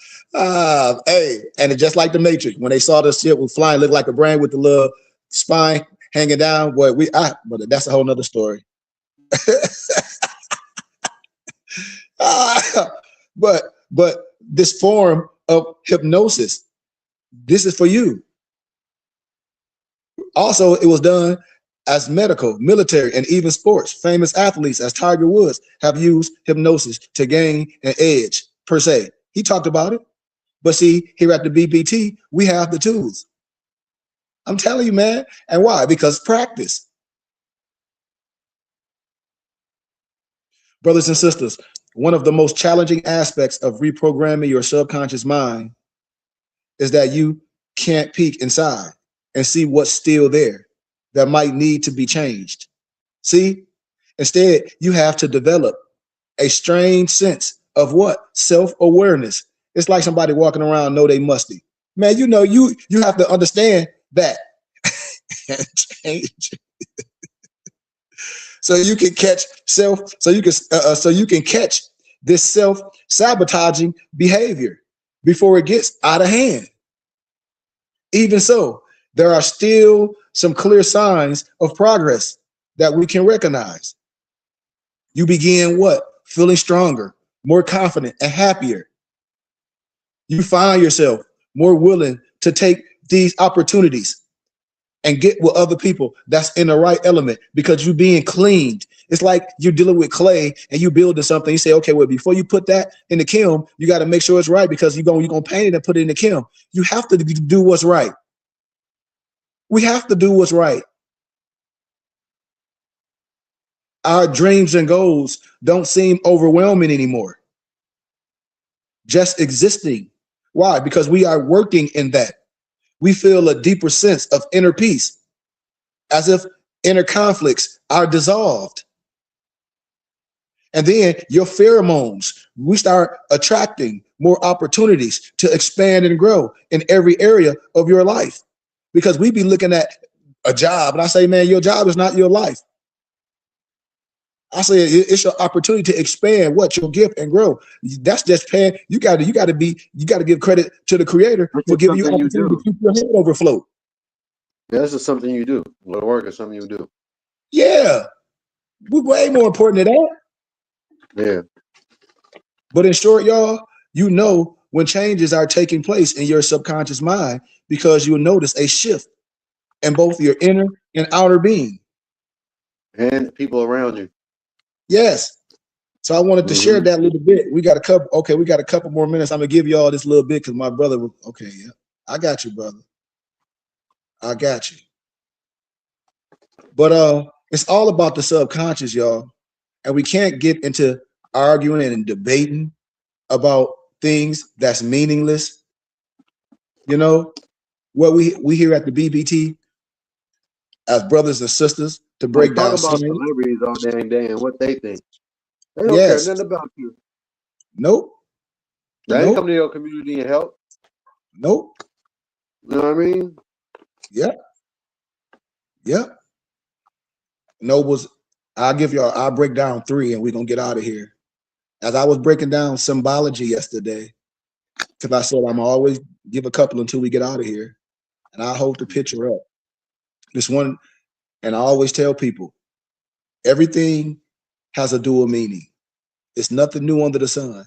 and it's just like the Matrix when they saw the shit was flying, looked like a brain with the little spine hanging down. Boy, but that's a whole nother story. But this form of hypnosis, this is for you. Also, it was done as medical, military, and even sports. Famous athletes as Tiger Woods have used hypnosis to gain an edge, per se. He talked about it. But see, here at the BBT, we have the tools. I'm telling you, man. And why? Because practice. Brothers and sisters, one of the most challenging aspects of reprogramming your subconscious mind is that you can't peek inside and see what's still there that might need to be changed. See, instead, you have to develop a strange sense of what? Self-awareness. It's like somebody walking around know they musty. Man, you know, you have to understand that. Change. So you can catch so you can catch this self-sabotaging behavior before it gets out of hand. Even so, there are still some clear signs of progress that we can recognize. You begin what? Feeling stronger, more confident, and happier. You find yourself more willing to take these opportunities and get with other people that's in the right element because you're being cleaned. It's like you're dealing with clay and you building something. You say, okay, well, before you put that in the kiln, you got to make sure it's right because you're gonna paint it and put it in the kiln. You have to do what's right. We have to do what's right. Our dreams and goals don't seem overwhelming anymore. Just existing. Why? Because we are working in that. We feel a deeper sense of inner peace, as if inner conflicts are dissolved. And then your pheromones, we start attracting more opportunities to expand and grow in every area of your life. Because we be looking at a job and I say, man, your job is not your life. I say it's your opportunity to expand what your gift and grow. That's just paying. You got to give credit to the creator for giving you opportunity to keep your head over float. Yeah, this is something you do. Work is something you do. Yeah, we're way more important than that. Yeah. But in short, y'all, you know when changes are taking place in your subconscious mind because you'll notice a shift in both your inner and outer being. And people around you. Yes. So I wanted to share that little bit. We got a couple more minutes. I'm gonna give you all this little bit because my brother was okay. Yeah, I got you, brother. I got you. But it's all about the subconscious, y'all. And we can't get into arguing and debating about things that's meaningless. You know, what we here at the BBT as brothers and sisters to break down. Talk about celebrities all dang day and what they think. They don't care nothing about you. Nope. They ain't come to your community and help. Nope. You know what I mean? Yep. Yep. Nobles, I'll break down 3 and we're gonna get out of here. As I was breaking down symbology yesterday, because I said I'm always give a couple until we get out of here. And I hold the picture up. This one, and I always tell people, everything has a dual meaning. It's nothing new under the sun.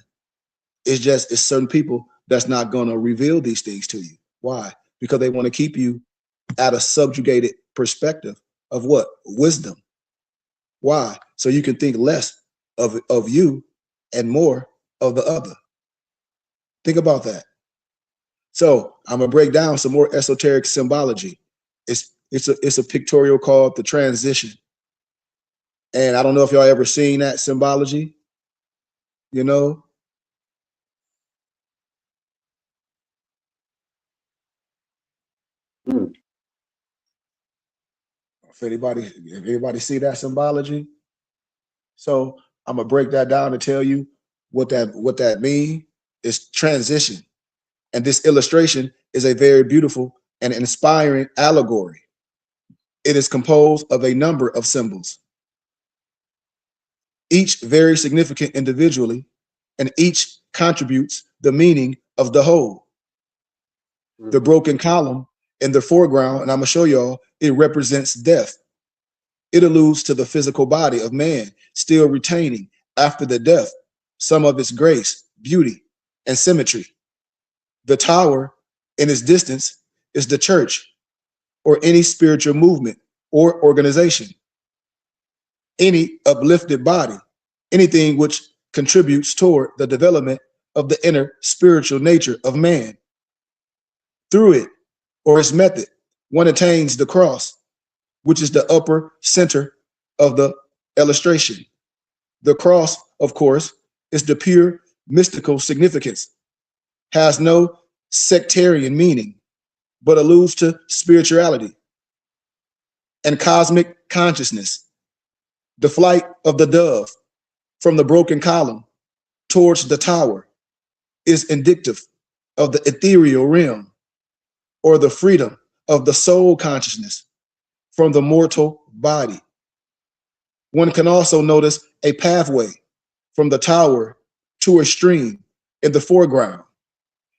It's certain people that's not gonna reveal these things to you. Why? Because they want to keep you at a subjugated perspective of what? Wisdom. Why? So you can think less of you and more of the other. Think about that. So I'm gonna break down some more esoteric symbology. It's a pictorial called the transition. And I don't know if y'all ever seen that symbology, you know. If anybody see that symbology, so I'm gonna break that down to tell you what that means. Is transition, and this illustration is a very beautiful and inspiring allegory. It is composed of a number of symbols, each very significant individually, and each contributes the meaning of the whole. The broken column in the foreground, and I'm gonna show y'all, it represents death. It alludes to the physical body of man still retaining, after the death, some of its grace, beauty, and symmetry. The tower in its distance is the church or any spiritual movement or organization. Any uplifted body, anything which contributes toward the development of the inner spiritual nature of man. Through it or its method, one attains the cross, which is the upper center of the illustration. The cross, of course, is the pure mystical significance, has no sectarian meaning, but alludes to spirituality and cosmic consciousness. The flight of the dove from the broken column towards the tower is indicative of the ethereal realm, or the freedom of the soul consciousness from the mortal body. One can also notice a pathway from the tower to a stream in the foreground,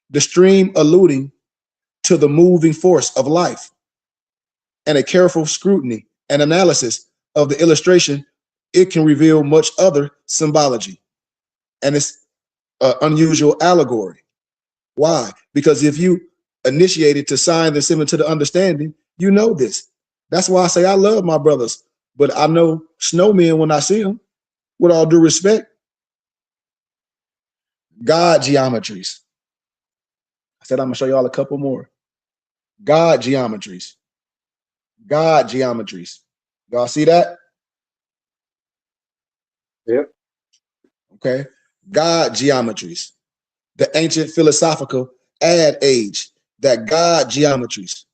the stream alluding to the moving force of life. And a careful scrutiny and analysis of the illustration, it can reveal much other symbology. And it's an unusual allegory. Why? Because if you initiated to sign this into the understanding, you know this. That's why I say I love my brothers, but I know snowmen when I see them, with all due respect. God geometries. I said I'm gonna show y'all a couple more. God geometries. God geometries. Y'all see that? Yep. Okay. God geometries. The ancient philosophical adage that God geometries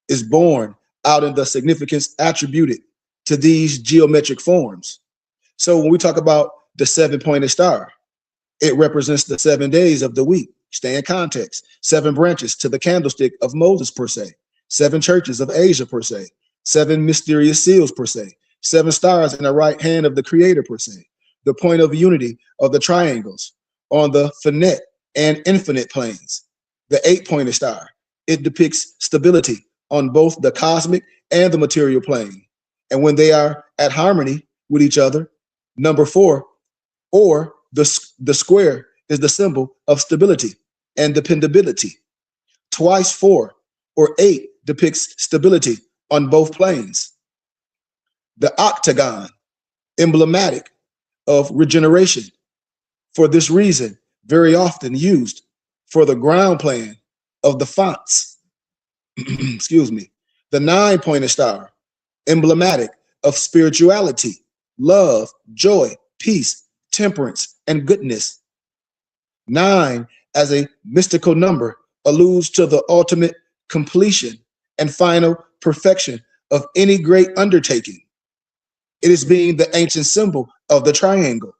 is born out in the significance attributed to these geometric forms. So when we talk about the 7-pointed star, it represents the 7 days of the week. Stay in context. 7 branches to the candlestick of Moses per se. 7 churches of Asia per se. 7 mysterious seals per se. 7 stars in the right hand of the creator per se. The point of unity of the triangles on the finite and infinite planes. The 8-pointed star, it depicts stability on both the cosmic and the material plane. And when they are at harmony with each other, number 4, or the square, is the symbol of stability and dependability. Twice 4 or 8 depicts stability on both planes. The octagon, emblematic of regeneration. For this reason, very often used for the ground plan of the fonts. Excuse me. The 9-pointed star, emblematic of spirituality, love, joy, peace, temperance, and goodness. 9 as a mystical number alludes to the ultimate completion and final perfection of any great undertaking. It is being the ancient symbol of the triangle.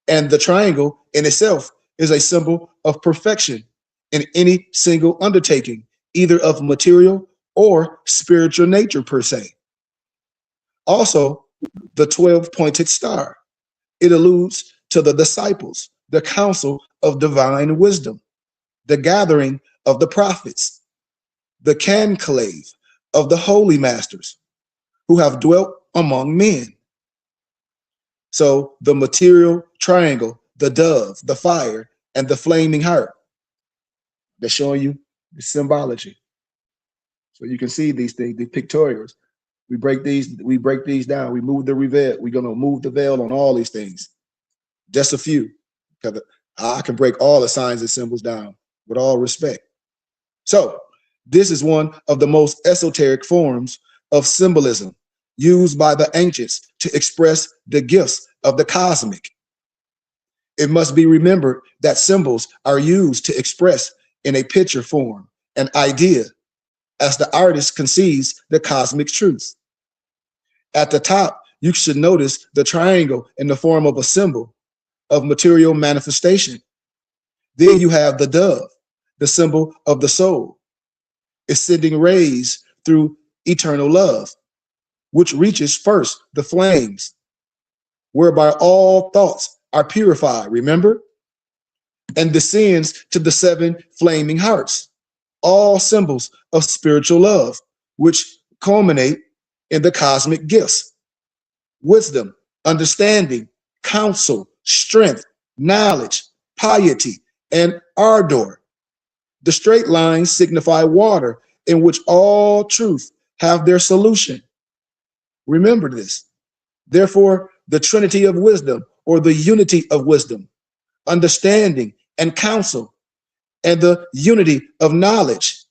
And the triangle in itself is a symbol of perfection in any single undertaking, either of material or spiritual nature per se. Also, the 12-pointed star, it alludes to the disciples, the council of divine wisdom, the gathering of the prophets, the conclave of the holy masters who have dwelt among men. So the material triangle, the dove, the fire, and the flaming heart, they're showing you the symbology. So you can see these things, the pictorials. We break these down. We move the veil. We're gonna move the veil on all these things. Just a few, because I can break all the signs and symbols down with all respect. So this is one of the most esoteric forms of symbolism used by the ancients to express the gifts of the cosmic. It must be remembered that symbols are used to express in a picture form an idea as the artist conceives the cosmic truth. At the top, you should notice the triangle in the form of a symbol of material manifestation. Then you have the dove, the symbol of the soul. It's sending rays through eternal love, which reaches first the flames, whereby all thoughts are purified, remember? And descends to the 7 flaming hearts, all symbols of spiritual love, which culminate in the cosmic gifts: wisdom, understanding, counsel, strength, knowledge, piety, and ardor. The straight lines signify water, in which all truth have their solution. Remember this. Therefore, the Trinity of wisdom, or the unity of wisdom, understanding, and counsel, and the unity of knowledge.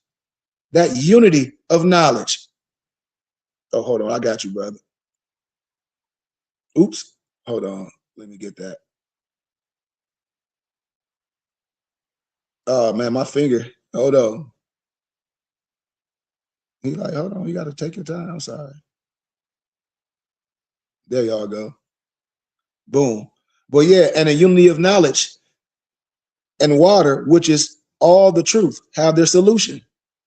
That unity of knowledge. Oh, hold on. I got you, brother. Oops. Hold on. Let me get that. Oh, man, my finger. Hold on. He's like, hold on. You got to take your time. I'm sorry. There y'all go. Boom. But yeah, and a unity of knowledge and water, which is all the truth, have their solution.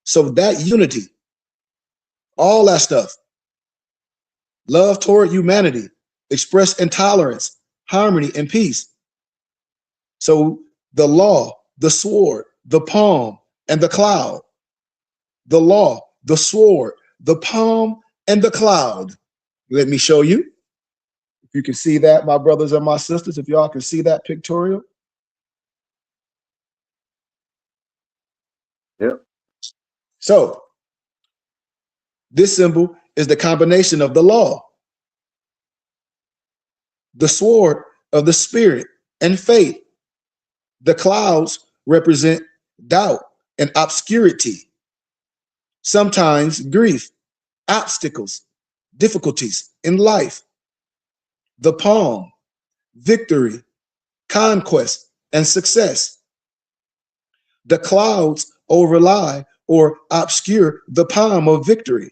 So that unity, all that stuff, love toward humanity, express intolerance, harmony, and peace. So the law, the sword, the palm, and the cloud. The law, the sword, the palm, and the cloud. Let me show you. If you can see that, my brothers and my sisters, if y'all can see that pictorial. Yep. So this symbol is the combination of the law, the sword of the spirit and faith. The clouds represent doubt and obscurity, sometimes grief, obstacles, difficulties in life. The palm, victory, conquest, and success. The clouds overlie or obscure the palm of victory,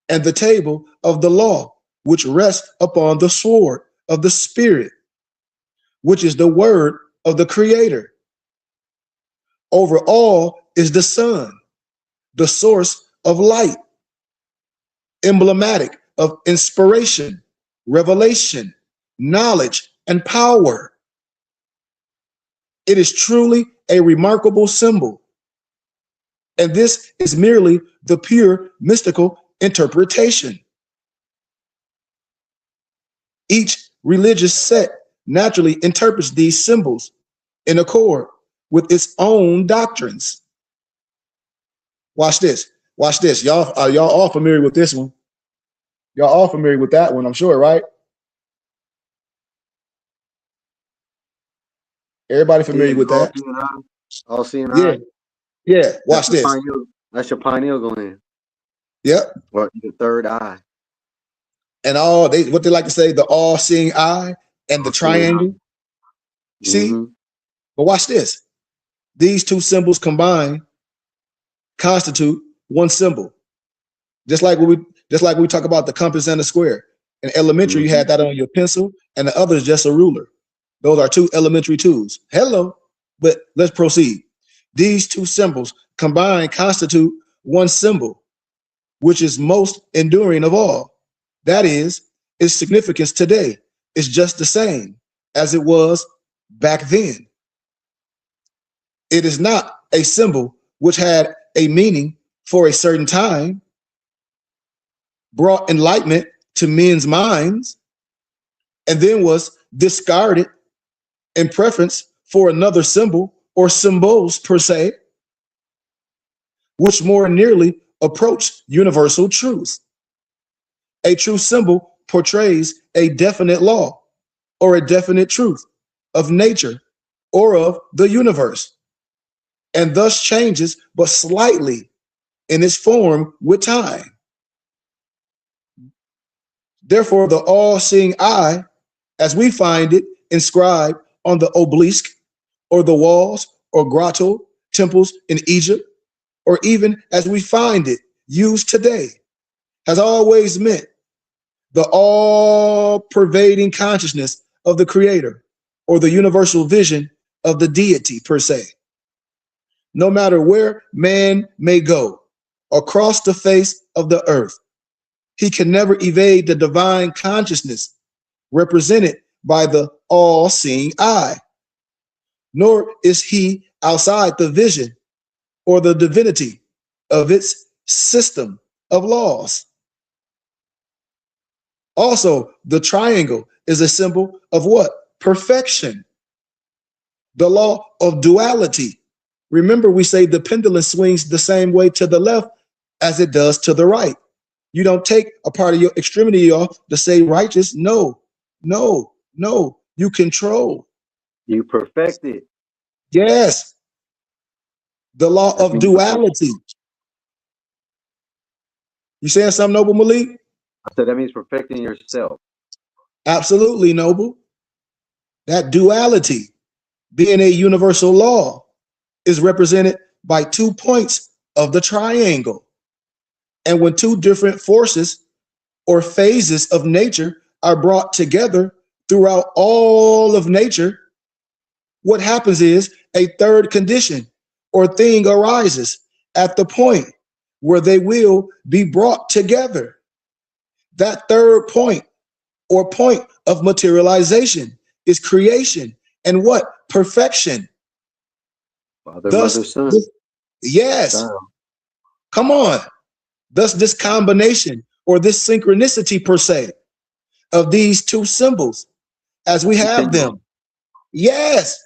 and the table of the law, which rests upon the sword of the spirit, which is the word of the Creator. Over all is the sun, the source of light, emblematic of inspiration, revelation, knowledge, and power. It is truly a remarkable symbol. And this is merely the pure mystical interpretation. Each religious sect naturally interprets these symbols in accord with its own doctrines. Watch this. Watch this. Y'all all familiar with this one? Y'all all familiar with that one, I'm sure, right? Everybody familiar with that? All seeing Yeah. eye. Yeah. Watch this. That's your pineal gland. Yep. Or the third eye. And what they like to say, the all-seeing eye and the triangle. See? But watch this. These two symbols combined constitute one symbol. Just like we talk about the compass and the square. In elementary, you had that on your pencil, and the other is just a ruler. Those are two elementary tools. Hello. But let's proceed. These two symbols combined constitute one symbol, which is most enduring of all. That is, its significance today is just the same as it was back then. It is not a symbol which had a meaning for a certain time, brought enlightenment to men's minds, and then was discarded in preference for another symbol or symbols per se, which more nearly approach universal truth. A true symbol portrays a definite law or a definite truth of nature or of the universe, and thus changes but slightly in its form with time. Therefore, the all-seeing eye, as we find it inscribed on the obelisk or the walls or grotto temples in Egypt, or even as we find it used today, has always meant the all-pervading consciousness of the Creator or the universal vision of the deity per se. No matter where man may go across the face of the earth, he can never evade the divine consciousness represented by the all-seeing eye, nor is he outside the vision or the divinity of its system of laws. Also, the triangle is a symbol of what? Perfection. The law of duality. Remember, we say the pendulum swings the same way to the left as it does to the right. You don't take a part of your extremity off to say righteous. No, no, no. You control. You perfect it. Yes. The law of duality. You saying something, Noble Malik? I said that means perfecting yourself. Absolutely, Noble. That duality, being a universal law, is represented by 2 points of the triangle. And when two different forces or phases of nature are brought together throughout all of nature, what happens is a third condition or thing arises at the point where they will be brought together. That third point or point of materialization is creation and what? Perfection. Father, Thus, mother, son. Yes. Child. Come on. Thus, this combination or this synchronicity per se of these two symbols as we have them. Yes.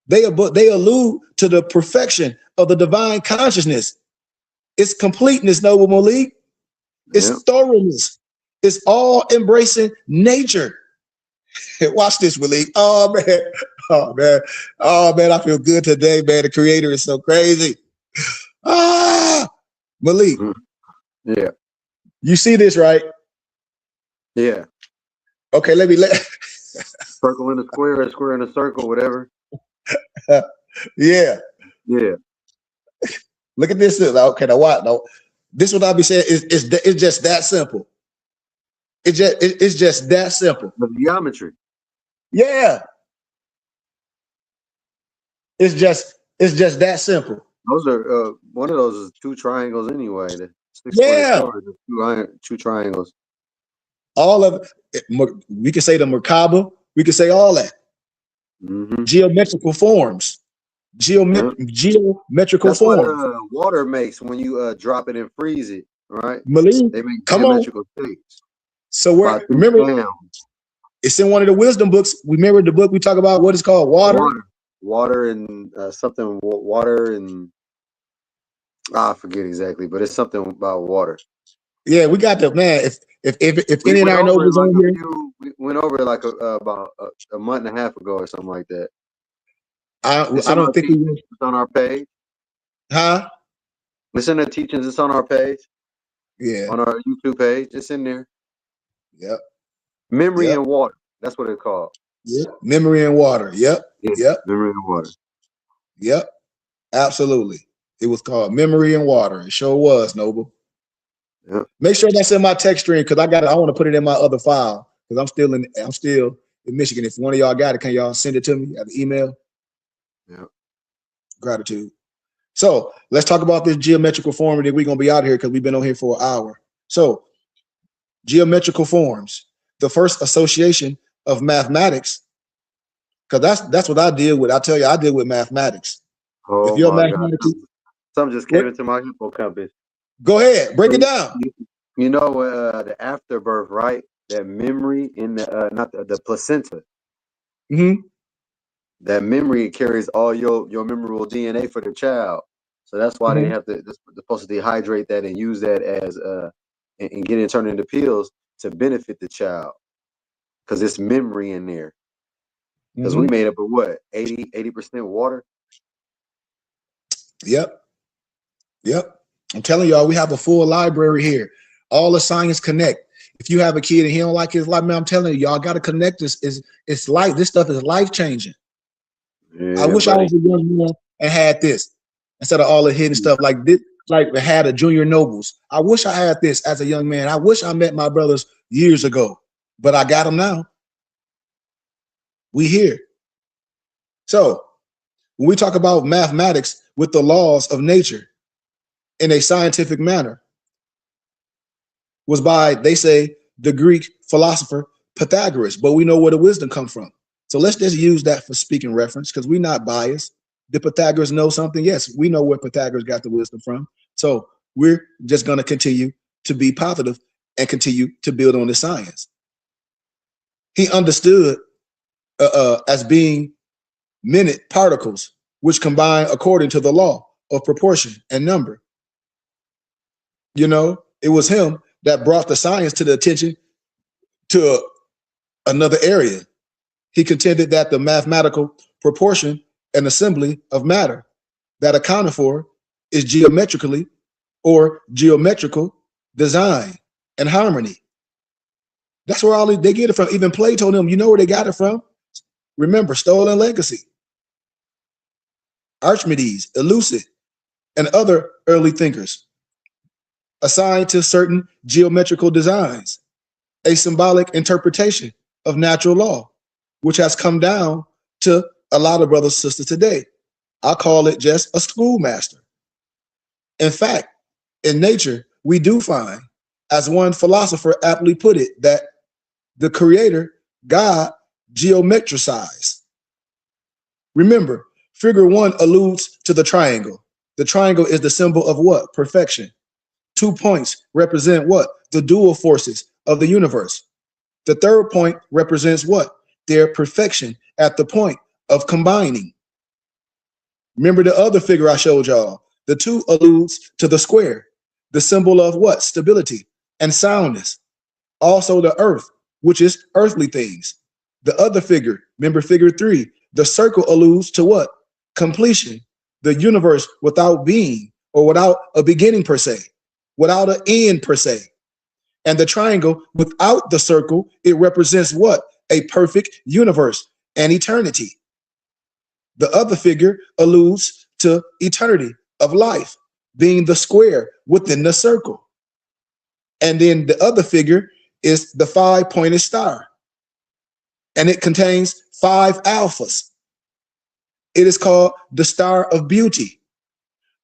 They allude to the perfection of the divine consciousness. Its completeness, Noble Malik. Its thoroughness. It's all embracing nature. Watch this, Malik. Oh man. Oh man. Oh man, I feel good today, man. The Creator is so crazy. Ah, Malik. Yeah. You see this, right? Yeah. Okay, let circle in a square, a square in a circle, whatever. Yeah. Yeah. Look at this. Okay, now what? No, this what I'll be saying is it's just that simple. It's just that simple. The geometry. Yeah. It's just that simple. Those are one of those is two triangles anyway. The 6-pointed two triangles. All of it, we can say the Merkaba, we can say all that. Geometrical forms. Geometrical That's forms. what water makes when you drop it and freeze it, right? Malik, they make come geometrical shapes. So remember, it's in one of the wisdom books. Remember the book we talk about what it's called? Water and something. Water and I forget exactly, but it's something about water. Yeah, we got the man. If any of our nobles on here, we went over it like about a month and a half ago or something like that. I don't think it's on our page. Huh? Listen to teachings. It's on our page. Yeah. On our YouTube page. It's in there. Yep. Memory and water. That's what it's called. Yep. Memory and water. Yep. Yep. Memory and water. Yep. Absolutely. It was called Memory and Water. It sure was, Noble. Yep. Make sure that's in my text stream because I want to put it in my other file because I'm still in Michigan. If one of y'all got it, can y'all send it to me at the email? Yeah. Gratitude. So let's talk about this geometrical form, and then we're gonna be out here because we've been on here for an hour. So geometrical forms, the first association of mathematics, because that's what I deal with. I tell you, I deal with mathematics. Oh, if you're my God. Something just came into my hippocampus. Go ahead, break it down. You know, the afterbirth, right? That memory in the not the placenta. That memory carries all your memorable DNA for the child. So that's why they have to. They're supposed to dehydrate that and use that as and get it turned into pills to benefit the child because it's memory in there. Because we made up of what 80% water. Yep. Yep. I'm telling y'all, we have a full library here. All the science connect. If you have a kid and he don't like his life, man, I'm telling you, y'all got to connect this. It's life. This stuff is life changing. Yeah, I wish I buddy. was a young man and had this instead of all the hidden stuff like this, like had a junior nobles. I wish I had this as a young man. I wish I met my brothers years ago, but I got them now. We here. So when we talk about mathematics with the laws of nature in a scientific manner, was by, they say, the Greek philosopher Pythagoras, but we know where the wisdom comes from. So let's just use that for speaking reference because we're not biased. Did Pythagoras know something? Yes, we know where Pythagoras got the wisdom from. So we're just going to continue to be positive and continue to build on the science. He understood as being minute particles, which combine according to the law of proportion and number. You know, it was him that brought the science to the attention to another area. He contended that the mathematical proportion and assembly of matter that accounted for is geometrically or geometrical design and harmony. That's where all they get it from. Even Plato told them, you know where they got it from? Remember, stolen legacy. Archimedes, Elucid, and other early thinkers assigned to certain geometrical designs a symbolic interpretation of natural law, which has come down to a lot of brothers and sisters today. I call it just a schoolmaster. In fact, in nature, we do find, as one philosopher aptly put it, that the creator, God, geometricized. Remember, figure 1 alludes to the triangle. The triangle is the symbol of what? Perfection. 2 points represent what? The dual forces of the universe. The third point represents what? Their perfection at the point of combining. Remember the other figure I showed y'all. The 2 alludes to the square, the symbol of what? Stability and soundness. Also the earth, which is earthly things. The other figure, remember figure 3, the circle alludes to what? Completion, the universe without being or without a beginning per se, without an end per se. And the triangle without the circle, it represents what? A perfect universe and eternity. The other figure alludes to eternity of life, being the square within the circle. And then the other figure is the 5-pointed star. And it contains 5 alphas. It is called the star of beauty,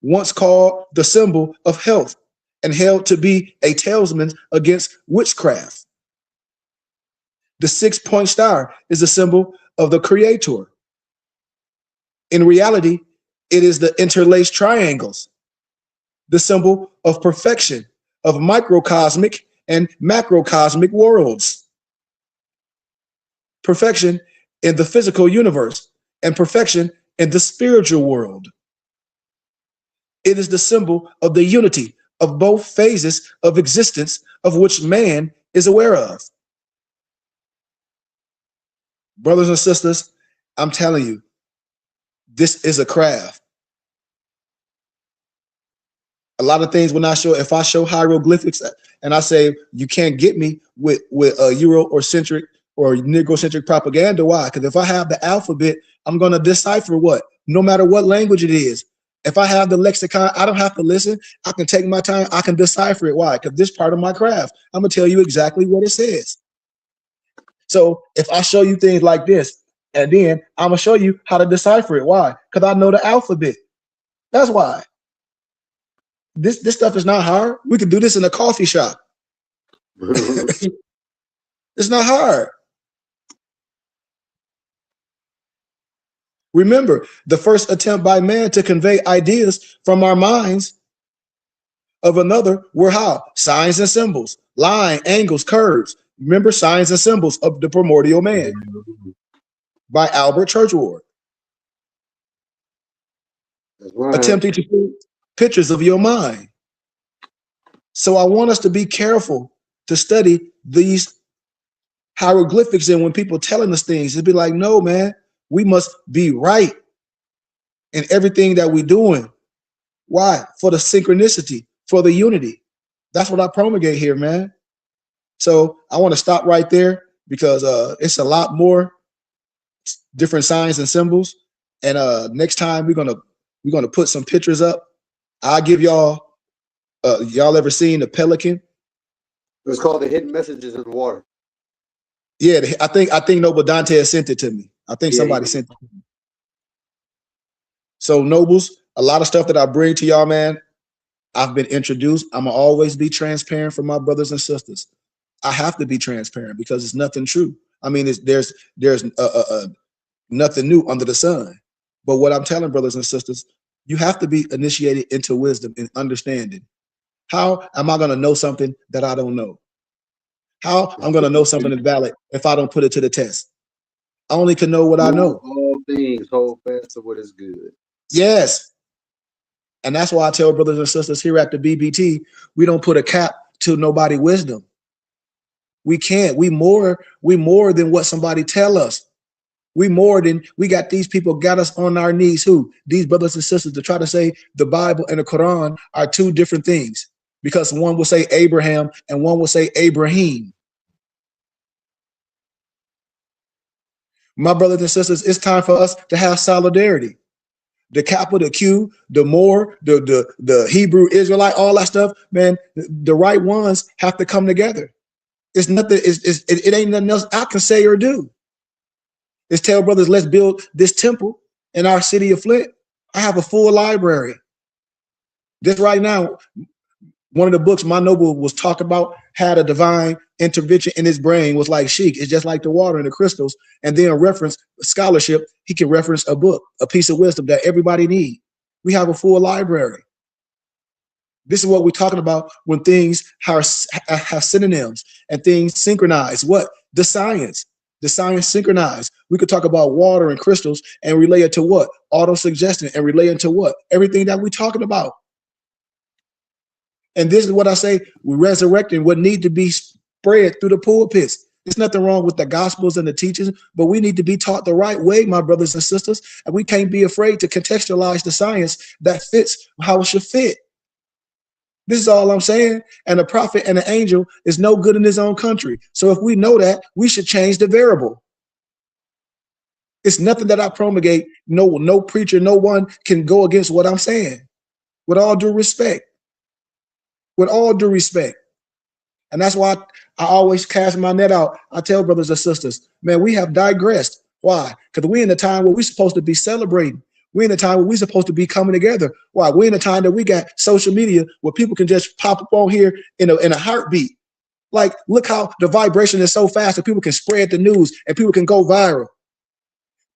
once called the symbol of health, and held to be a talisman against witchcraft. The 6-point star is a symbol of the creator. In reality, it is the interlaced triangles, the symbol of perfection of microcosmic and macrocosmic worlds. Perfection in the physical universe and perfection in the spiritual world. It is the symbol of the unity of both phases of existence of which man is aware of. Brothers and sisters, I'm telling you, this is a craft. A lot of things when if I show hieroglyphics and I say, you can't get me with Euro or centric or Negrocentric propaganda. Why? Because if I have the alphabet, I'm going to decipher what? No matter what language it is. If I have the lexicon, I don't have to listen. I can take my time. I can decipher it. Why? Because this part of my craft. I'm going to tell you exactly what it says. So if I show you things like this, and then I'm going to show you how to decipher it. Why? Because I know the alphabet. That's why. This stuff is not hard. We could do this in a coffee shop. It's not hard. Remember, the first attempt by man to convey ideas from our minds of another were how? Signs and symbols, line, angles, curves. Remember, signs and symbols of the primordial man by Albert Churchward. That's right. Attempting to pictures of your mind. So I want us to be careful to study these hieroglyphics, and when people telling us things, it'd be like, no, man, we must be right in everything that we're doing. Why? For the synchronicity, for the unity. That's what I promulgate here, man. So I want to stop right there because it's a lot more different signs and symbols. And next time we're gonna put some pictures up. I'll give y'all. Y'all ever seen the pelican? It was called the Hidden Messages in the Water. Yeah, I think Noble Dante sent it to me. I think somebody sent it to me. So Nobles, a lot of stuff that I bring to y'all, man, I've been introduced. I'm gonna always be transparent for my brothers and sisters. I have to be transparent because it's nothing true. I mean, there's nothing new under the sun. But what I'm telling brothers and sisters, you have to be initiated into wisdom and understanding. How am I going to know something that I don't know? How I'm going to know something is valid if I don't put it to the test? I only can know what I know. All things hold fast to what is good. Yes. And that's why I tell brothers and sisters here at the BBT, we don't put a cap to nobody's wisdom. We can't. We more than what somebody tell us. We got these people got us on our knees. Who? These brothers and sisters to try to say the Bible and the Quran are two different things. Because one will say Abraham and one will say Abraham. My brothers and sisters, it's time for us to have solidarity. The capital, the Q, the more, the Hebrew Israelite, all that stuff, man, the right ones have to come together. It's nothing, it ain't nothing else I can say or do. It's tell brothers, let's build this temple in our city of Flint. I have a full library. This right now, one of the books my noble was talking about had a divine intervention in his brain, was like Sheik. It's just like the water and the crystals. And then reference scholarship, he can reference a book, a piece of wisdom that everybody needs. We have a full library. This is what we're talking about when things have synonyms and things synchronize. What? The science synchronized. We could talk about water and crystals and relay it to what? Auto-suggestion and relay it to what? Everything that we're talking about. And this is what I say, we're resurrecting what need to be spread through the pulpits. There's nothing wrong with the gospels and the teachings, but we need to be taught the right way, my brothers and sisters. And we can't be afraid to contextualize the science that fits how it should fit. This is all I'm saying. And a prophet and an angel is no good in his own country. So if we know that, we should change the variable. It's nothing that I promulgate. No preacher, no one can go against what I'm saying. With all due respect. With all due respect. And that's why I always cast my net out. I tell brothers and sisters, man, we have digressed. Why? Because we're in the time where we're supposed to be celebrating. We're in a time where we're supposed to be coming together. Why? We're in a time that we got social media where people can just pop up on here in a heartbeat. Like, look how the vibration is so fast that people can spread the news and people can go viral.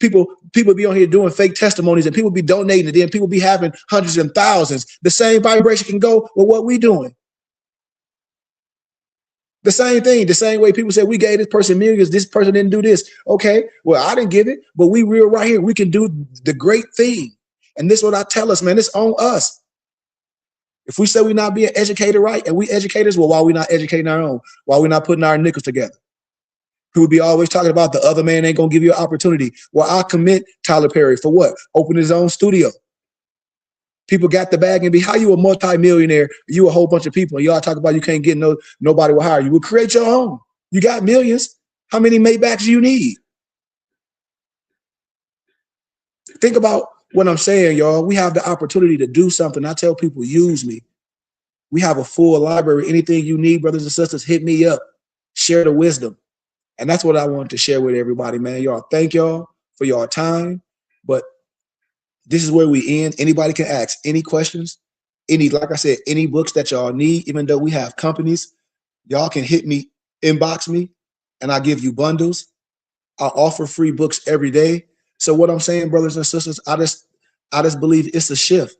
People be on here doing fake testimonies and people be donating and then people be having hundreds and thousands. The same vibration can go with what we doing. The same thing, the same way people say we gave this person millions, this person didn't do this. Okay, well, I didn't give it, but we real right here. We can do the great thing. And this is what I tell us, man, it's on us. If we say we're not being educated right and we educators, well, why are we not educating our own? Why are we not putting our nickels together? Who would be always talking about the other man ain't gonna give you an opportunity. Well, I'll commit Tyler Perry for what? Open his own studio. People got the bag and be, how you a multi-millionaire? You a whole bunch of people. Y'all talk about you can't get nobody will hire you. Well, create your own. You got millions. How many Maybachs do you need? Think about what I'm saying, y'all. We have the opportunity to do something. I tell people, use me. We have a full library. Anything you need, brothers and sisters, hit me up. Share the wisdom. And that's what I want to share with everybody, man. Y'all, thank y'all for your time. But this is where we end. Anybody can ask any questions, like I said, any books that y'all need, even though we have companies, y'all can hit me, inbox me, and I'll give you bundles. I offer free books every day. So what I'm saying, brothers and sisters, I just believe it's a shift.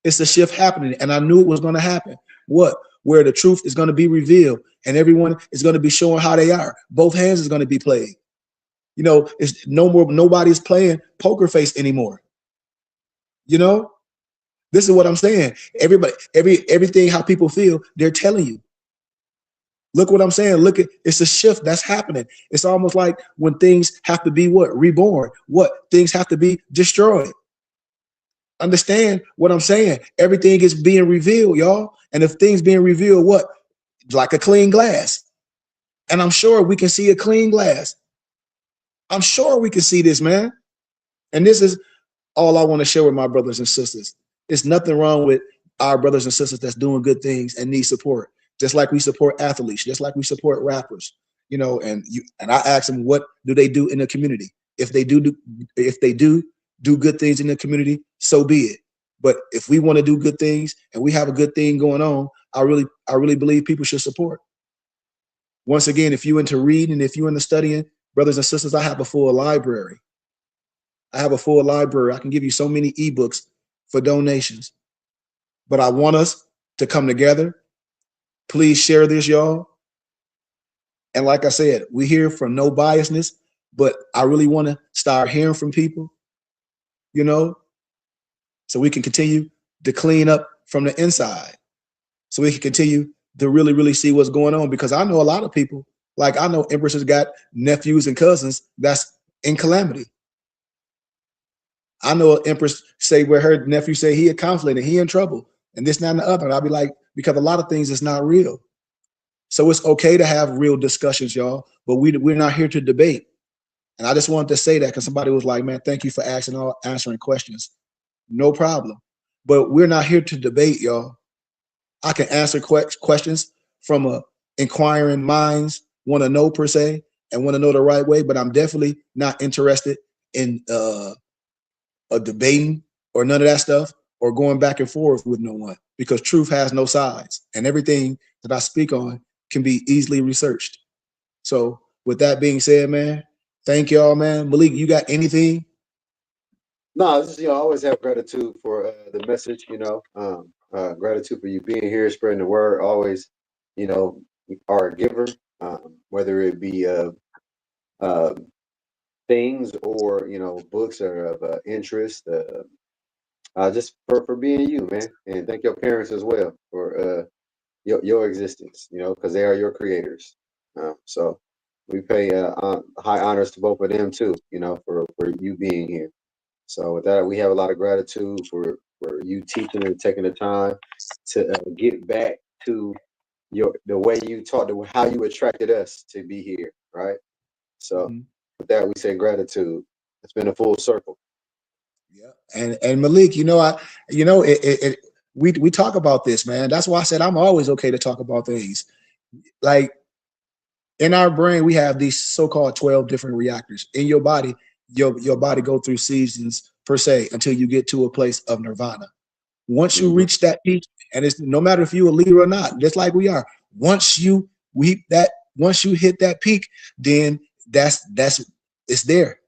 It's a shift happening. And I knew it was going to happen. What? Where the truth is going to be revealed and everyone is going to be showing how they are. Both hands is going to be played. You know, it's no more, nobody's playing poker face anymore. You know, This is what I'm saying. Everybody, everything how people feel, they're telling you. Look what I'm saying. Look at, it's a shift that's happening. It's almost like when things have to be what? Reborn. What? Things have to be destroyed. Understand what I'm saying? Everything is being revealed, y'all. And if things being revealed, what? Like a clean glass. And I'm sure we can see a clean glass. I'm sure we can see this, man. And this is all I want to share with my brothers and sisters. There's nothing wrong with our brothers and sisters that's doing good things and need support. Just like we support athletes, just like we support rappers, you know, and I ask them, what do they do in the community? If they do good things in the community, so be it. But if we want to do good things and we have a good thing going on, I really believe people should support. Once again, if you're into reading, if you're into studying, brothers and sisters, I have a full library. I have a full library. I can give you so many ebooks for donations. But I want us to come together. Please share this, y'all. And like I said, we hear from no biasness, but I really want to start hearing from people, you know, so we can continue to clean up from the inside, so we can continue to really, really see what's going on. Because I know a lot of people, like I know Empress has got nephews and cousins that's in calamity. I know an Empress say where her nephew say he a conflict and he in trouble and this, that, and the other. And I'll be like, because a lot of things is not real. So it's okay to have real discussions, y'all, but we're not here to debate. And I just wanted to say that because somebody was like, man, thank you for answering questions. No problem. But we're not here to debate, y'all. I can answer questions from a inquiring minds, want to know per se, and want to know the right way, but I'm definitely not interested in a debating or none of that stuff or going back and forth with no one, because truth has no sides and everything that I speak on can be easily researched. So with that being said, man, thank y'all, man. Malik, you got anything? No, just, I always have gratitude for the message, gratitude for you being here, spreading the word, always, are a giver, whether it be things or, books are of interest, just for being you, man. And thank your parents as well for your existence, because they are your creators. So we pay high honors to both of them too, for you being here. So with that, we have a lot of gratitude for you teaching and taking the time to get back to the way you taught, how you attracted us to be here, right? So with that, we say gratitude. It's been a full circle. Yeah, and Malik, we talk about this, man. That's why I said I'm always okay to talk about things. Like in our brain, we have these so-called 12 different reactors in your body. Your body go through seasons per se until you get to a place of nirvana. Once you reach that peak, and it's no matter if you're a leader or not, just like we are. Once you hit that peak, then that's it's there,